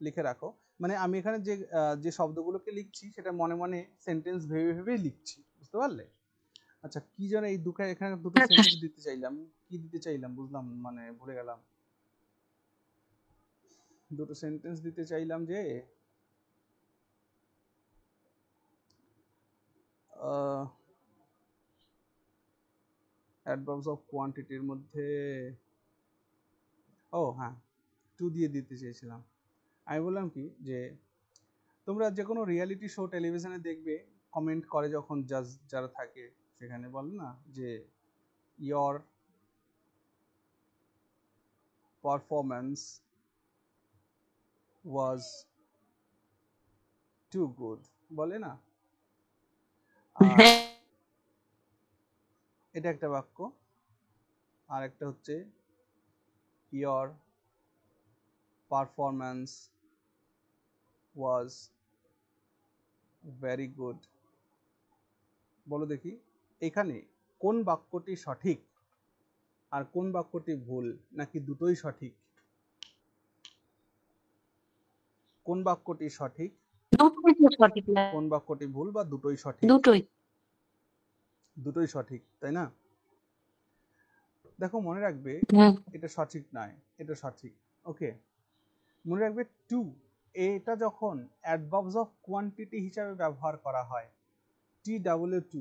লিখে রাখো, মানে আমি এখানে যে শব্দগুলোকে লিখছি সেটা মনে মনে সেন্টেন্স ভেবে ভেবেই লিখছি, বুঝতে পারলে? আচ্ছা, কি যেন এই এখানে দুটো সেন্টেন্স দিতে চাইলাম, কি দিতে চাইলাম বুঝলাম, মানে ভুলে গেলাম। দুটো সেন্টেন্স দিতে চাইলাম যে অ্যাডভার্বস অফ কোয়ান্টিটির মধ্যে, ও হ্যাঁ, টু দিয়ে দিতে চেয়েছিলাম। আমি বললাম কি যে তোমরা যে কোনো রিয়েলিটি শো টেলিভিশনে দেখবে, কমেন্ট করে যখন জাজ যারা থাকে সেখানে বলে না যে your performance was too good, বলে না? এটা একটা বাক্য। আর একটা হচ্ছে your performance was very good. বলো দেখি এখানে কোন বাক্যটি সঠিক আর কোন বাক্যটি ভুল, নাকি দুটোই সঠিক? কোন বাক্যটি সঠিক, দুটোই তো সঠিক না। কোন বাক্যটি ভুল, বা দুটোই সঠিক? দুটোই। দুটোই সঠিক, তাই না? দেখো মনে রাখবে এটা সঠিক নয়, এটা সঠিক। ওকে, মনে রাখবে টু, এটা যখন অ্যাডভার্বস অফ কোয়ান্টিটি হিসাবে ব্যবহার করা হয়, TW2,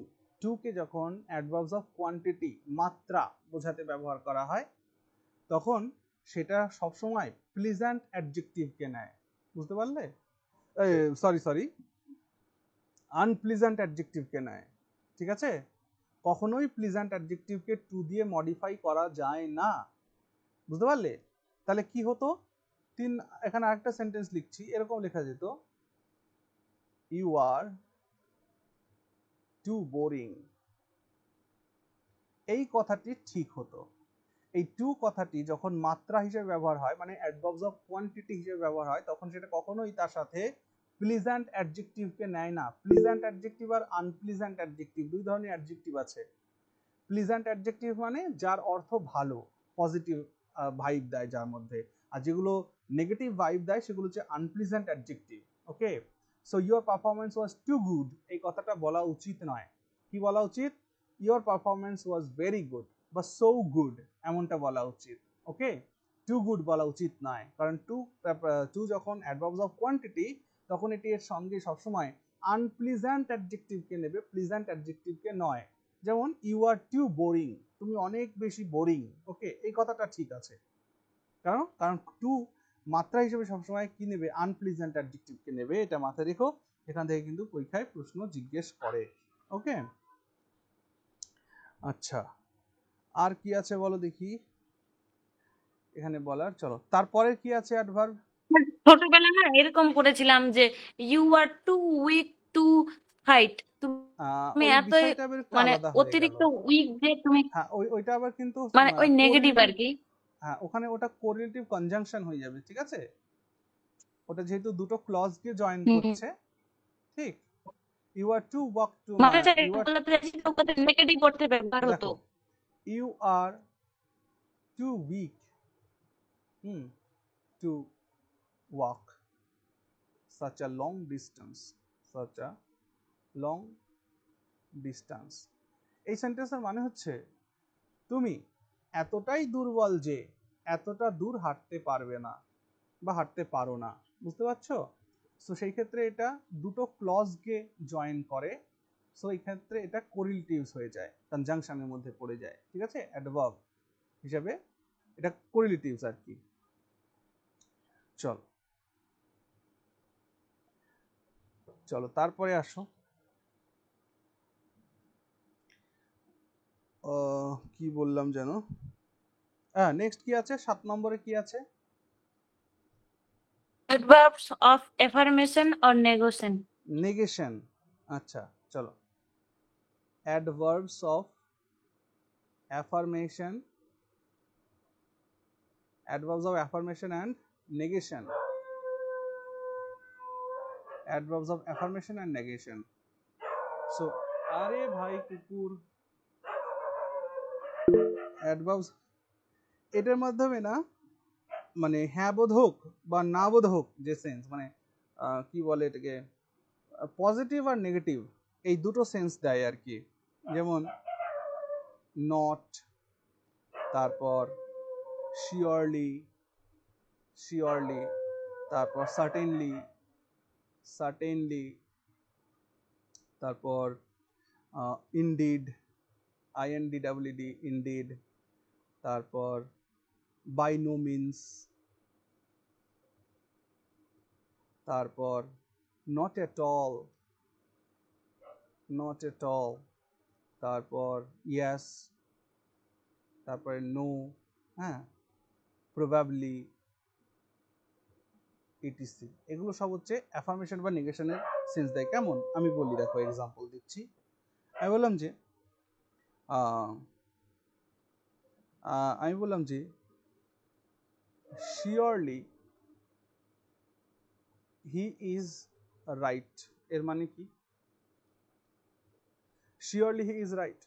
টু কে যখন অ্যাডভার্বস অফ কোয়ান্টিটি, মাত্রা বোঝাতে ব্যবহার করা হয়, তখন সেটা সবসময় প্লিজেন্ট অ্যাডজেক্টিভকে নেয়, বুঝতে পারলে? সরি, আনপ্লিজেন্ট অ্যাডজেক্টিভকে নেয়, ঠিক আছে? কখনোই প্লিজেন্ট অ্যাডজেক্টিভকে টু দিয়ে মডিফাই করা যায় না, বুঝতে পারলে? তাহলে কি হতো, এখানে আরেকটা সেন্টেন্স লিখছি, এরকম লেখা যেত ইউ আর টু বোরিং। এই কথাটি ঠিক হতো। এই টু কথাটি যখন মাত্রা হিসেবে ব্যবহার হয়, মানে অ্যাডভার্বস অফ কোয়ান্টিটি হিসেবে ব্যবহার হয়, তখন সেটা কখনোই তার সাথে প্লিজেন্ট অ্যাডজেক্টিভকে নেয় না। প্লিজেন্ট অ্যাডজেক্টিভ আর আনপ্লিজেন্ট অ্যাডজেক্টিভ, দুই ধরনের অ্যাডজেক্টিভ আছে। প্লিজেন্ট অ্যাডজেক্টিভ মানে যার অর্থ ভালো, পজিটিভ ভাইব দেয় যার মধ্যে, আর যেগুলো নেগেটিভ ভাইব দেয় সেগুলো হচ্ছে unpleasant adjective. Okay, so your performance was too good, এই কথাটা বলা উচিত নয়। কি বলা উচিত? Your performance was very good বা সো গুড, এমনটা বলা উচিত। ওকে, টু গুড বলা উচিত নয়, কারণ টু যখন অ্যাডভার্বস অফ কোয়ান্টিটি, তখন এটি এর সঙ্গে সবসময় আনপ্লিজেন্ট অ্যাডজেক্টিভকে নেবে, প্লিজেন্ট অ্যাডজেক্টিভকে নয়। যেমন ইউ আর টু বোরিং, তুমি অনেক বেশি বোরিং। ওকে, এই কথাটা ঠিক আছে, কারণ কারণ টু মাত্রা হিসেবে সবসময় কি নেবে? আনপ্লিজেন্ট অ্যাডজেক্টিভকে নেবে, এটা মাথায় রেখো। এখান থেকে কিন্তু পরীক্ষায় প্রশ্ন জিজ্ঞেস করে। ওকে, আচ্ছা, আর কি আছে বলো দেখি এখানে বলার। চলো তারপরে কি আছে অ্যাডভার্ব। ছোটবেলা না এরকম করেছিলাম যে you are too weak to fight, তুমি ওই এতই বিষয়টা আবার একটু মানে আলাদা হয়ে গেল। অতিরিক্ত উইক যে তুমি, হ্যাঁ, ওইটা আবার কিন্তু মানে ওই নেগেটিভ আর কি। হ্যাঁ, ওখানে ওটা কোরিলেটিভ কনজাংশন হয়ে যাবে, ঠিক আছে? ওটা যেহেতু দুটো ক্লজকে জয়েন করছে, ঠিক? You are too walk to, you are, negative অর্থে ব্যবহার হতো। দেখো you are too weak to walk such a long distance, such a long distance। এই সেন্টেন্সের মানে হচ্ছে তুমি এতটাই দুর্বল যে এতটা দূর হাঁটতে পারবে না বা হাঁটতে পারো না, বুঝতে পারছো? সো সেই ক্ষেত্রে এটা দুটো ক্লজকে জয়েন করে, সো এই ক্ষেত্রে এটা কোরিলেটিভস হয়ে যায়, কনজাংশনের মধ্যে পড়ে যায়, ঠিক আছে? অ্যাডভার্ব হিসাবে এটা কোরিলেটিভস আর কি। চলো চলো তারপরে আসো, কি বললাম যেন, হ্যাঁ নেক্সট কি আছে, 7 নম্বরে কি আছে? Adverbs of affirmation or negation. Negation. আচ্ছা চলো, adverbs of affirmation, adverbs of affirmation and negation, adverbs of affirmation and negation. So আরে ভাই কুকুর, অ্যাডভার্বস, এটার মাধ্যমে না মানে হ্যাঁ বোধক বা না বোধক যে সেন্স, মানে কি বলে এটাকে, পজিটিভ আর নেগেটিভ এই দুটো সেন্স দেয় আর কি। যেমন নট, তারপর শিওরলি, শিওরলি, তারপর সার্টেনলি, সার্টেনলি, তারপর ইনডিড, INDEED, ইনডিড, তারপর বাই নো মিনস, তারপর not at all, not at all, তারপর ইয়েস, তারপরে নো, হ্যাঁ, প্রবাবলি, ইটিসি। এগুলো সব হচ্ছে অ্যাফার্মেশন বা নেগেশনের সেন্স দেয়। কেমন আমি বলি, দেখো এক্সাম্পল দিচ্ছি। আমি বললাম যে শিওরলি হি ইজ রাইট, এর মানে কি? শিওরলি হি ইজ রাইট,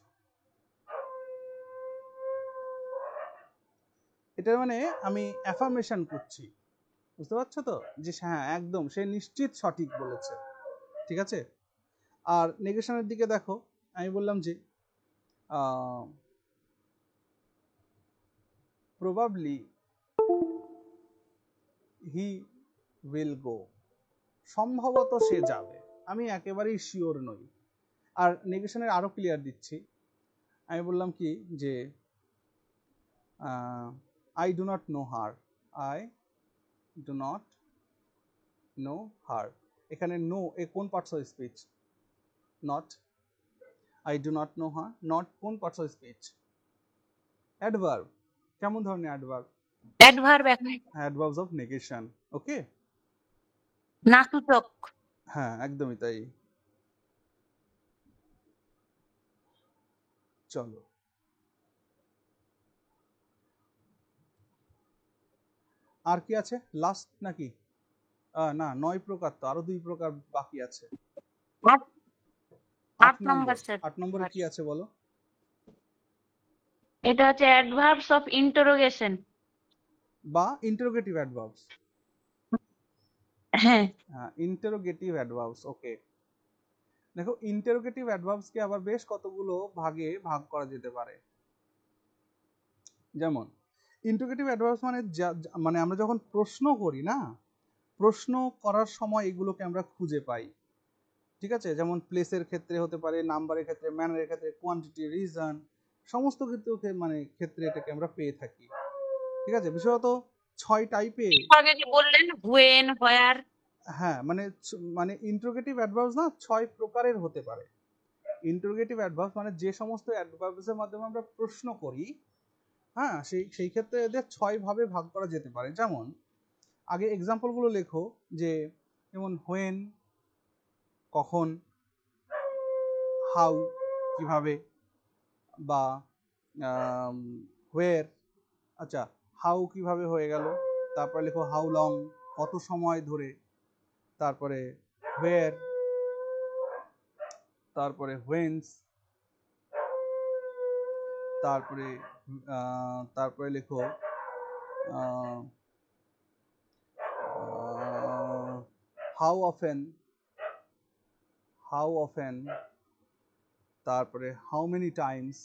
এটার মানে আমি অ্যাফার্মেশন করছি, বুঝতে পারছো তো, যে হ্যাঁ একদম সে নিশ্চিত সঠিক বলেছে, ঠিক আছে। আর নেগেশনের দিকে দেখো, আমি বললাম যে প্রবাবলি হি উইল গো, সম্ভবত সে যাবে, আমি একেবারেই শিওর নই। আর নেগেশনের আরো ক্লিয়ার দিচ্ছি, আমি বললাম কি যে I do not know her, I do not know her. এখানে নো এ কোন parts of speech? Not. I do not know her, not কোন পার্টস অফ স্পিচ? অ্যাডভার্ব। কেমন ধরনের adverb? Adverb, adverbs of negation, okay. না সূচক। হ্যাঁ একদমই তাই। চলো আর কি আছে লাস্ট নাকি? না 9 প্রকার, তো আরো 2 প্রকার বাকি আছে। 8 নম্বর, 8 নম্বরে কি আছে বলো? এটা হচ্ছে অ্যাডভার্বস অফ ইন্টারোগেশন বা ইন্টারোগেটিভ অ্যাডভার্বস। হ্যাঁ, ইন্টারোগেটিভ অ্যাডভার্বস, ওকে। দেখো ইন্টারোগেটিভ অ্যাডভার্বসকে আবার বেশ কতগুলো ভাগে ভাগ করা যেতে পারে। যেমন ইন্টারোগেটিভ অ্যাডভার্বস মানে মানে আমরা যখন প্রশ্ন করি না, প্রশ্ন করার সময় এগুলোকে আমরা খুঁজে পাই, ঠিক আছে। যেমন প্লেসের ক্ষেত্রে হতে পারে, নাম্বারের ক্ষেত্রে, ম্যানারের ক্ষেত্রে, কোয়ান্টিটি, রিজন, সমস্ত ক্ষেত্রে মানে ক্ষেত্রে এটাকে আমরা পেয়ে থাকি, ঠিক আছে। বিশেষত 6 টাইপে। আগে যে বললেন হোয়েন, হোয়ার। হ্যাঁ মানে মানে ইন্টারোগেটিভ অ্যাডভার্বস না 6 প্রকারের হতে পারে। ইন্টারোগেটিভ অ্যাডভার্বস মানে যে সমস্ত অ্যাডভার্বসের মাধ্যমে আমরা প্রশ্ন করি, হ্যাঁ সেই ক্ষেত্রে এদের 6 ভাবে ভাগ করা যেতে পারে। যেমন আগে এক্সাম্পলগুলো লেখো, যে যেমন হোয়েন কখন, হাউ কিভাবে, বা হোয়ার, আচ্ছা হাউ কিভাবে হয়ে গেল, তারপরে লেখো হাউ লং, কত সময় ধরে, তারপরে হোয়ার, তারপরে হোয়েন্স, তারপরে তারপরে লেখো হাউ অফেন, হাউ অফেন, তারপরে how many times,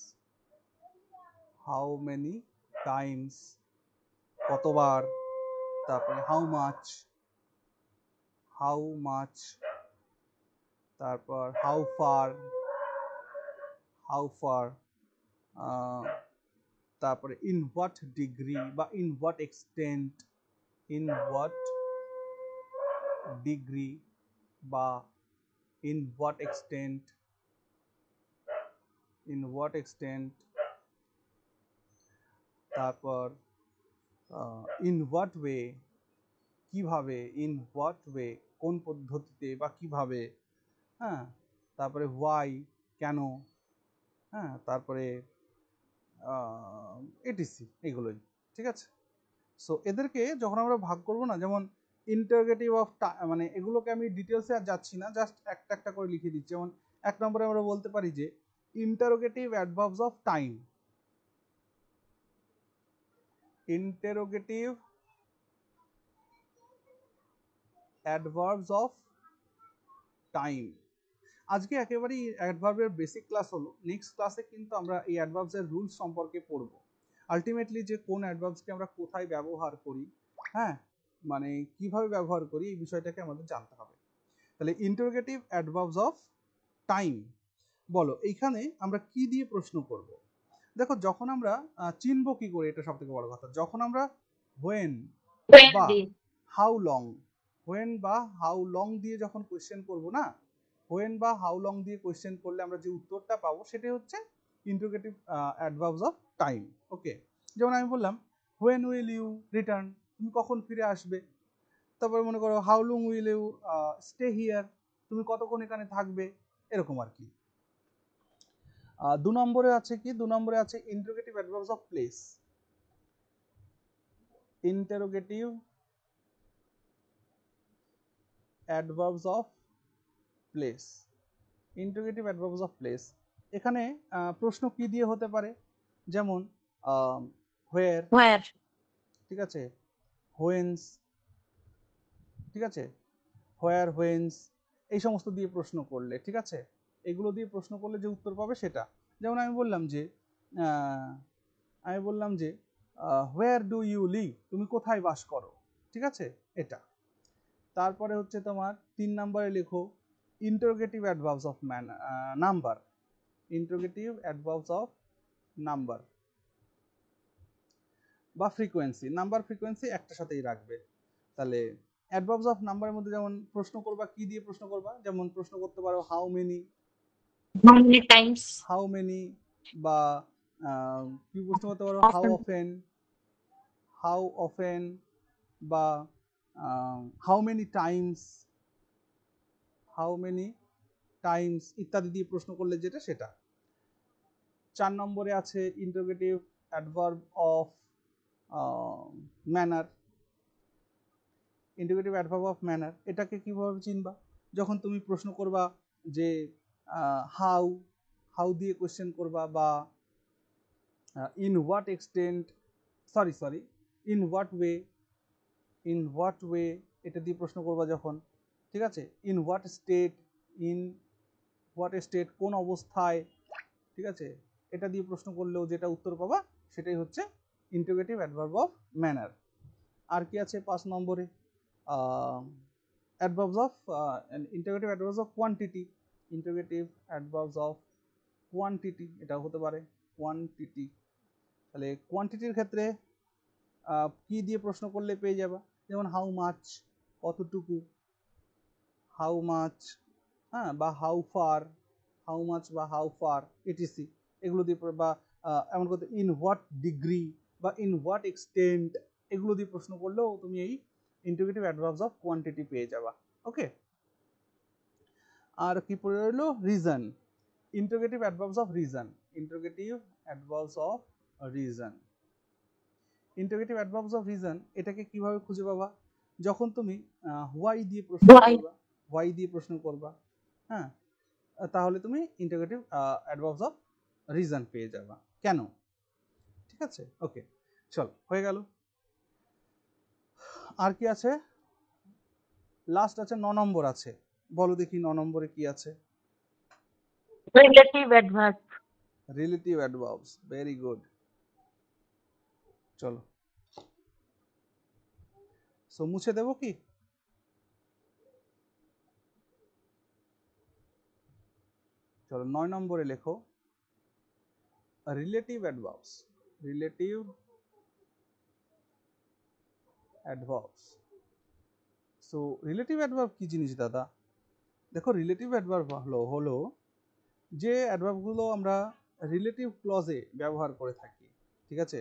how many times, কতবার, তারপরে হাউ মাচ, হাউ মাচ, তারপর হাউ ফার, হাউ ফার, তারপরে ইন হোয়াট ডিগ্রি বা in what extent, in what degree বা in what extent, in what extent, তারপর ইন হোয়াট ওয়ে, কিভাবে, ইন হোয়াট ওয়ে কোন পদ্ধতিতে বা কিভাবে, হ্যাঁ, তারপরে হোয়াই কেন, হ্যাঁ, তারপরে এটিসি, এগুলোই, ঠিক আছে। সো এদেরকে যখন আমরা ভাগ করব না, যেমন ইন্টারোগেটিভ অফ, মানে এগুলোকে আমি ডিটেলসে আর যাচ্ছি না, জাস্ট একটা একটা করে লিখে দিচ্ছি। যেমন 1 নম্বরে আমরা বলতে পারি যে interrogative adverbs of time, interrogative adverbs of time. আজকে একেবারেই অ্যাডভার্বের বেসিক ক্লাস হলো, নেক্সট ক্লাসে কিন্তু আমরা এই অ্যাডভার্বসের রুলস সম্পর্কে পড়ব। আলটিমেটলি যে কোন অ্যাডভার্বসকে আমরা কোথায় ব্যবহার করি, হ্যাঁ মানে কিভাবে ব্যবহার করি, এই বিষয়টাকে আমাদের জানতে হবে। তাহলে ইন্টারোগেটিভ অ্যাডভার্বস অফ টাইম, বলো এইখানে আমরা কি দিয়ে প্রশ্ন করব। দেখো যখন আমরা চিনব কি করে, এটা সব থেকে বড় কথা, যখন আমরা হোয়েন বা হাউ লং, হোয়েন বা হাউ লং দিয়ে যখন কোয়েশ্চেন করব না, হোয়েন বা হাউ লং দিয়ে কোয়েশ্চেন করলে আমরা যে উত্তরটা পাবো সেটাই হচ্ছে ইন্টারোগেটিভ অ্যাডভার্বস অফ টাইম। ওকে, যেমন আমি বললাম হোয়েন উইল ইউ রিটার্ন, তুমি কখন ফিরে আসবে। তারপরে মনে করো how long will you stay here, তুমি কতক্ষণ এখানে থাকবে, এরকম আর কি। 2 নম্বরে আছে কি, 2 নম্বরে আছে interrogative adverbs of place. Interrogative adverbs of place, interrogative adverbs of place. এখানে প্রশ্ন কি দিয়ে হতে পারে, যেমন হোয়ার, হোয়ার, ঠিক আছে, হোয়েন্স, ঠিক আছে, হোয়ার হোয়েন্স, এই সমস্ত দিয়ে প্রশ্ন করলে, ঠিক আছে, এগুলো দিয়ে প্রশ্ন করলে যে উত্তর পাবে সেটা। যেমন আমি বললাম যে হোয়ার ডু ইউ লিভ, তুমি কোথায় বাস করো, ঠিক আছে, এটা। তারপরে হচ্ছে তোমার 3 নম্বরে লেখো interrogative adverbs of number, interrogative adverbs of number বা ফ্রিকোয়েন্সি, নাম্বার ফ্রিকোয়েন্সি একটার সাথেই রাখবে। তাহলে অ্যাডভার্বস অফ নাম্বারের মধ্যে যেমন প্রশ্ন করবা, কি দিয়ে প্রশ্ন করবা, যেমন প্রশ্ন করতে পারো how many, how many times, how many, বা কি প্রশ্ন করতে পারো হাউ অফেন, হাউ অফেন, বা how many times, how many Times ইত্যাদি দিয়ে প্রশ্ন করলে যেটা সেটা। 4 নম্বরে আছে interrogative adverb of manner, interrogative adverb of manner, এটাকে কিভাবে চিনবা, যখন তুমি প্রশ্ন করবা যে হাউ, হাউ দিয়ে কোয়েশ্চেন করবা, বা in what extent, sorry in what way, in what way এটা দিয়ে প্রশ্ন করবা যখন, ঠিক আছে, in what state, in what state কোন অবস্থায়, ঠিক আছে, এটা দিয়ে প্রশ্ন করলেও যেটা উত্তর পাবা সেটাই হচ্ছে ইন্টারোগেটিভ অ্যাডভার্ব অফ ম্যানার। আর কি আছে 5 নম্বরে, adverbs of interrogative adverbs of quantity, interrogative adverbs of quantity, এটাও হতে পারে কোয়ান্টিটি। তাহলে কোয়ান্টিটির ক্ষেত্রে কি দিয়ে প্রশ্ন করলে পেয়ে যাবা, যেমন হাউ মাচ, কতটুকু, হাউ মাচ, হ্যাঁ, বা হাউ ফার, হাউ মাচ বা হাউ ফার ইটিসি, এগুলো দিয়ে, বা এমন করতে ইন হোয়াট ডিগ্রি বা ইন হোয়াট এক্সটেন্ট, এগুলো দিয়ে প্রশ্ন করলেও তুমি এই ইন্টারোগেটিভ অ্যাডভার্বস অফ কোয়ান্টিটি পেয়ে যাবা। ওকে, আর কি পড়ে রইলো, reason, interrogative adverbs of reason, interrogative adverbs of reason, interrogative adverbs of reason, এটাকে কিভাবে খুঁজে পাবা, যখন তুমি হোয়াই দিয়ে প্রশ্ন করবা, হোয়াই দিয়ে প্রশ্ন করবা, হ্যাঁ, তাহলে তুমি ইন্টারোগেটিভ অ্যাডভার্বস অফ রিজন পেয়ে যাবা, কেন, ঠিক আছে। ওকে, চল হয়ে গেল। আর কি আছে, লাস্ট আছে 9 নম্বর আছে, বলো দেখি 9 নম্বরে কি আছে, relative adverb, relative adverbs, very good. চলো সো মুছে দেবো কি, চলো 9 নম্বরে লেখো relative adverbs, relative adverbs. So relative adverb কি জিনিস দাদা, দেখো রিলেটিভ অ্যাডভার্ব হলো যে অ্যাডভার্বগুলো আমরা রিলেটিভ ক্লজে ব্যবহার করে থাকি, ঠিক আছে।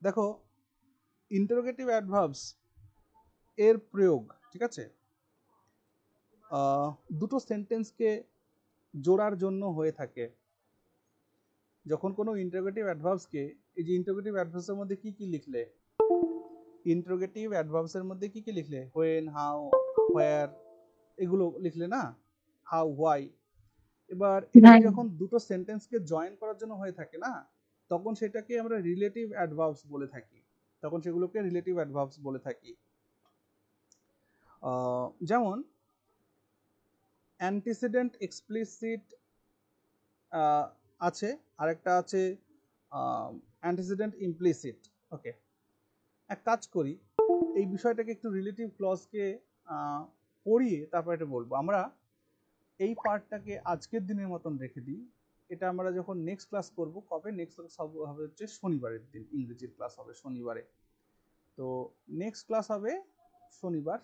দেখো ইন্টারোগেটিভ অ্যাডভার্বস এর প্রয়োগ, ঠিক আছে, দুটো সেন্টেন্সকে জোড়ার জন্য হয়ে থাকে। যখন কোনো ইন্টারোগেটিভ অ্যাডভার্বসকে, এই যে ইন্টারোগেটিভ অ্যাডভার্বসের মধ্যে কি কি লিখলে, ইন্টারোগেটিভ অ্যাডভার্বসের মধ্যে কি কি লিখলে, হোয়েন, হাউ, হোয়ার, এগুলো লিখলে না, হাউ, হোয়াই। এবার এটা যখন দুটো সেন্টেন্সকে জয়েন করার জন্য হয়ে থাকে না, তখন সেটাকে আমরা রিলেটিভ অ্যাডভার্বস বলে থাকি, তখন সেগুলোকে রিলেটিভ অ্যাডভার্বস বলে থাকি। যেমন অ্যান্টিসিডেন্ট এক্সপ্লিসিট আছে, আরেকটা আছে অ্যান্টিসিডেন্ট ইমপ্লিসিট। ওকে, এক কাজ করি, এই বিষয়টাকে একটু রিলেটিভ ক্লজকে পড়িয়ে তারপর এটা বলবো। আমরা এই পার্টটাকে আজকের দিনের মতন রেখে দিই, এটা আমরা যখন নেক্সট ক্লাস করব, কবে নেক্সট ক্লাস হবে হচ্ছে শনিবারের দিন, ইংরেজির ক্লাস হবে শনিবারে। তো নেক্সট ক্লাস হবে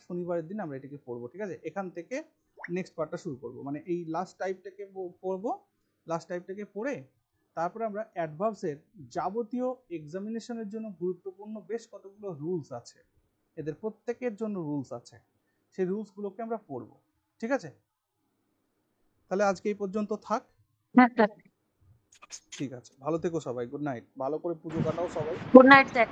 শনিবারের দিন আমরা এটাকে পড়বো, ঠিক আছে? এখান থেকে নেক্সট পার্টটা শুরু করব, মানে এই লাস্ট টাইপটাকে পড়বো, লাস্ট টাইপটাকে পড়ে তারপরে আমরা অ্যাডভার্বসের যাবতীয় এক্সামিনেশনের জন্য গুরুত্বপূর্ণ বেশ কতগুলো রুলস আছে, এদের প্রত্যেকের জন্য রুলস আছে, সেই রুলসগুলোকে আমরা পড়বো, ঠিক আছে? তাহলে আজকে এই পর্যন্ত থাক। হ্যাঁ স্যার। ঠিক আছে, ভালো থেকো সবাই, গুড নাইট, ভালো করে পুজো কাটাও সবাই। Good night sir.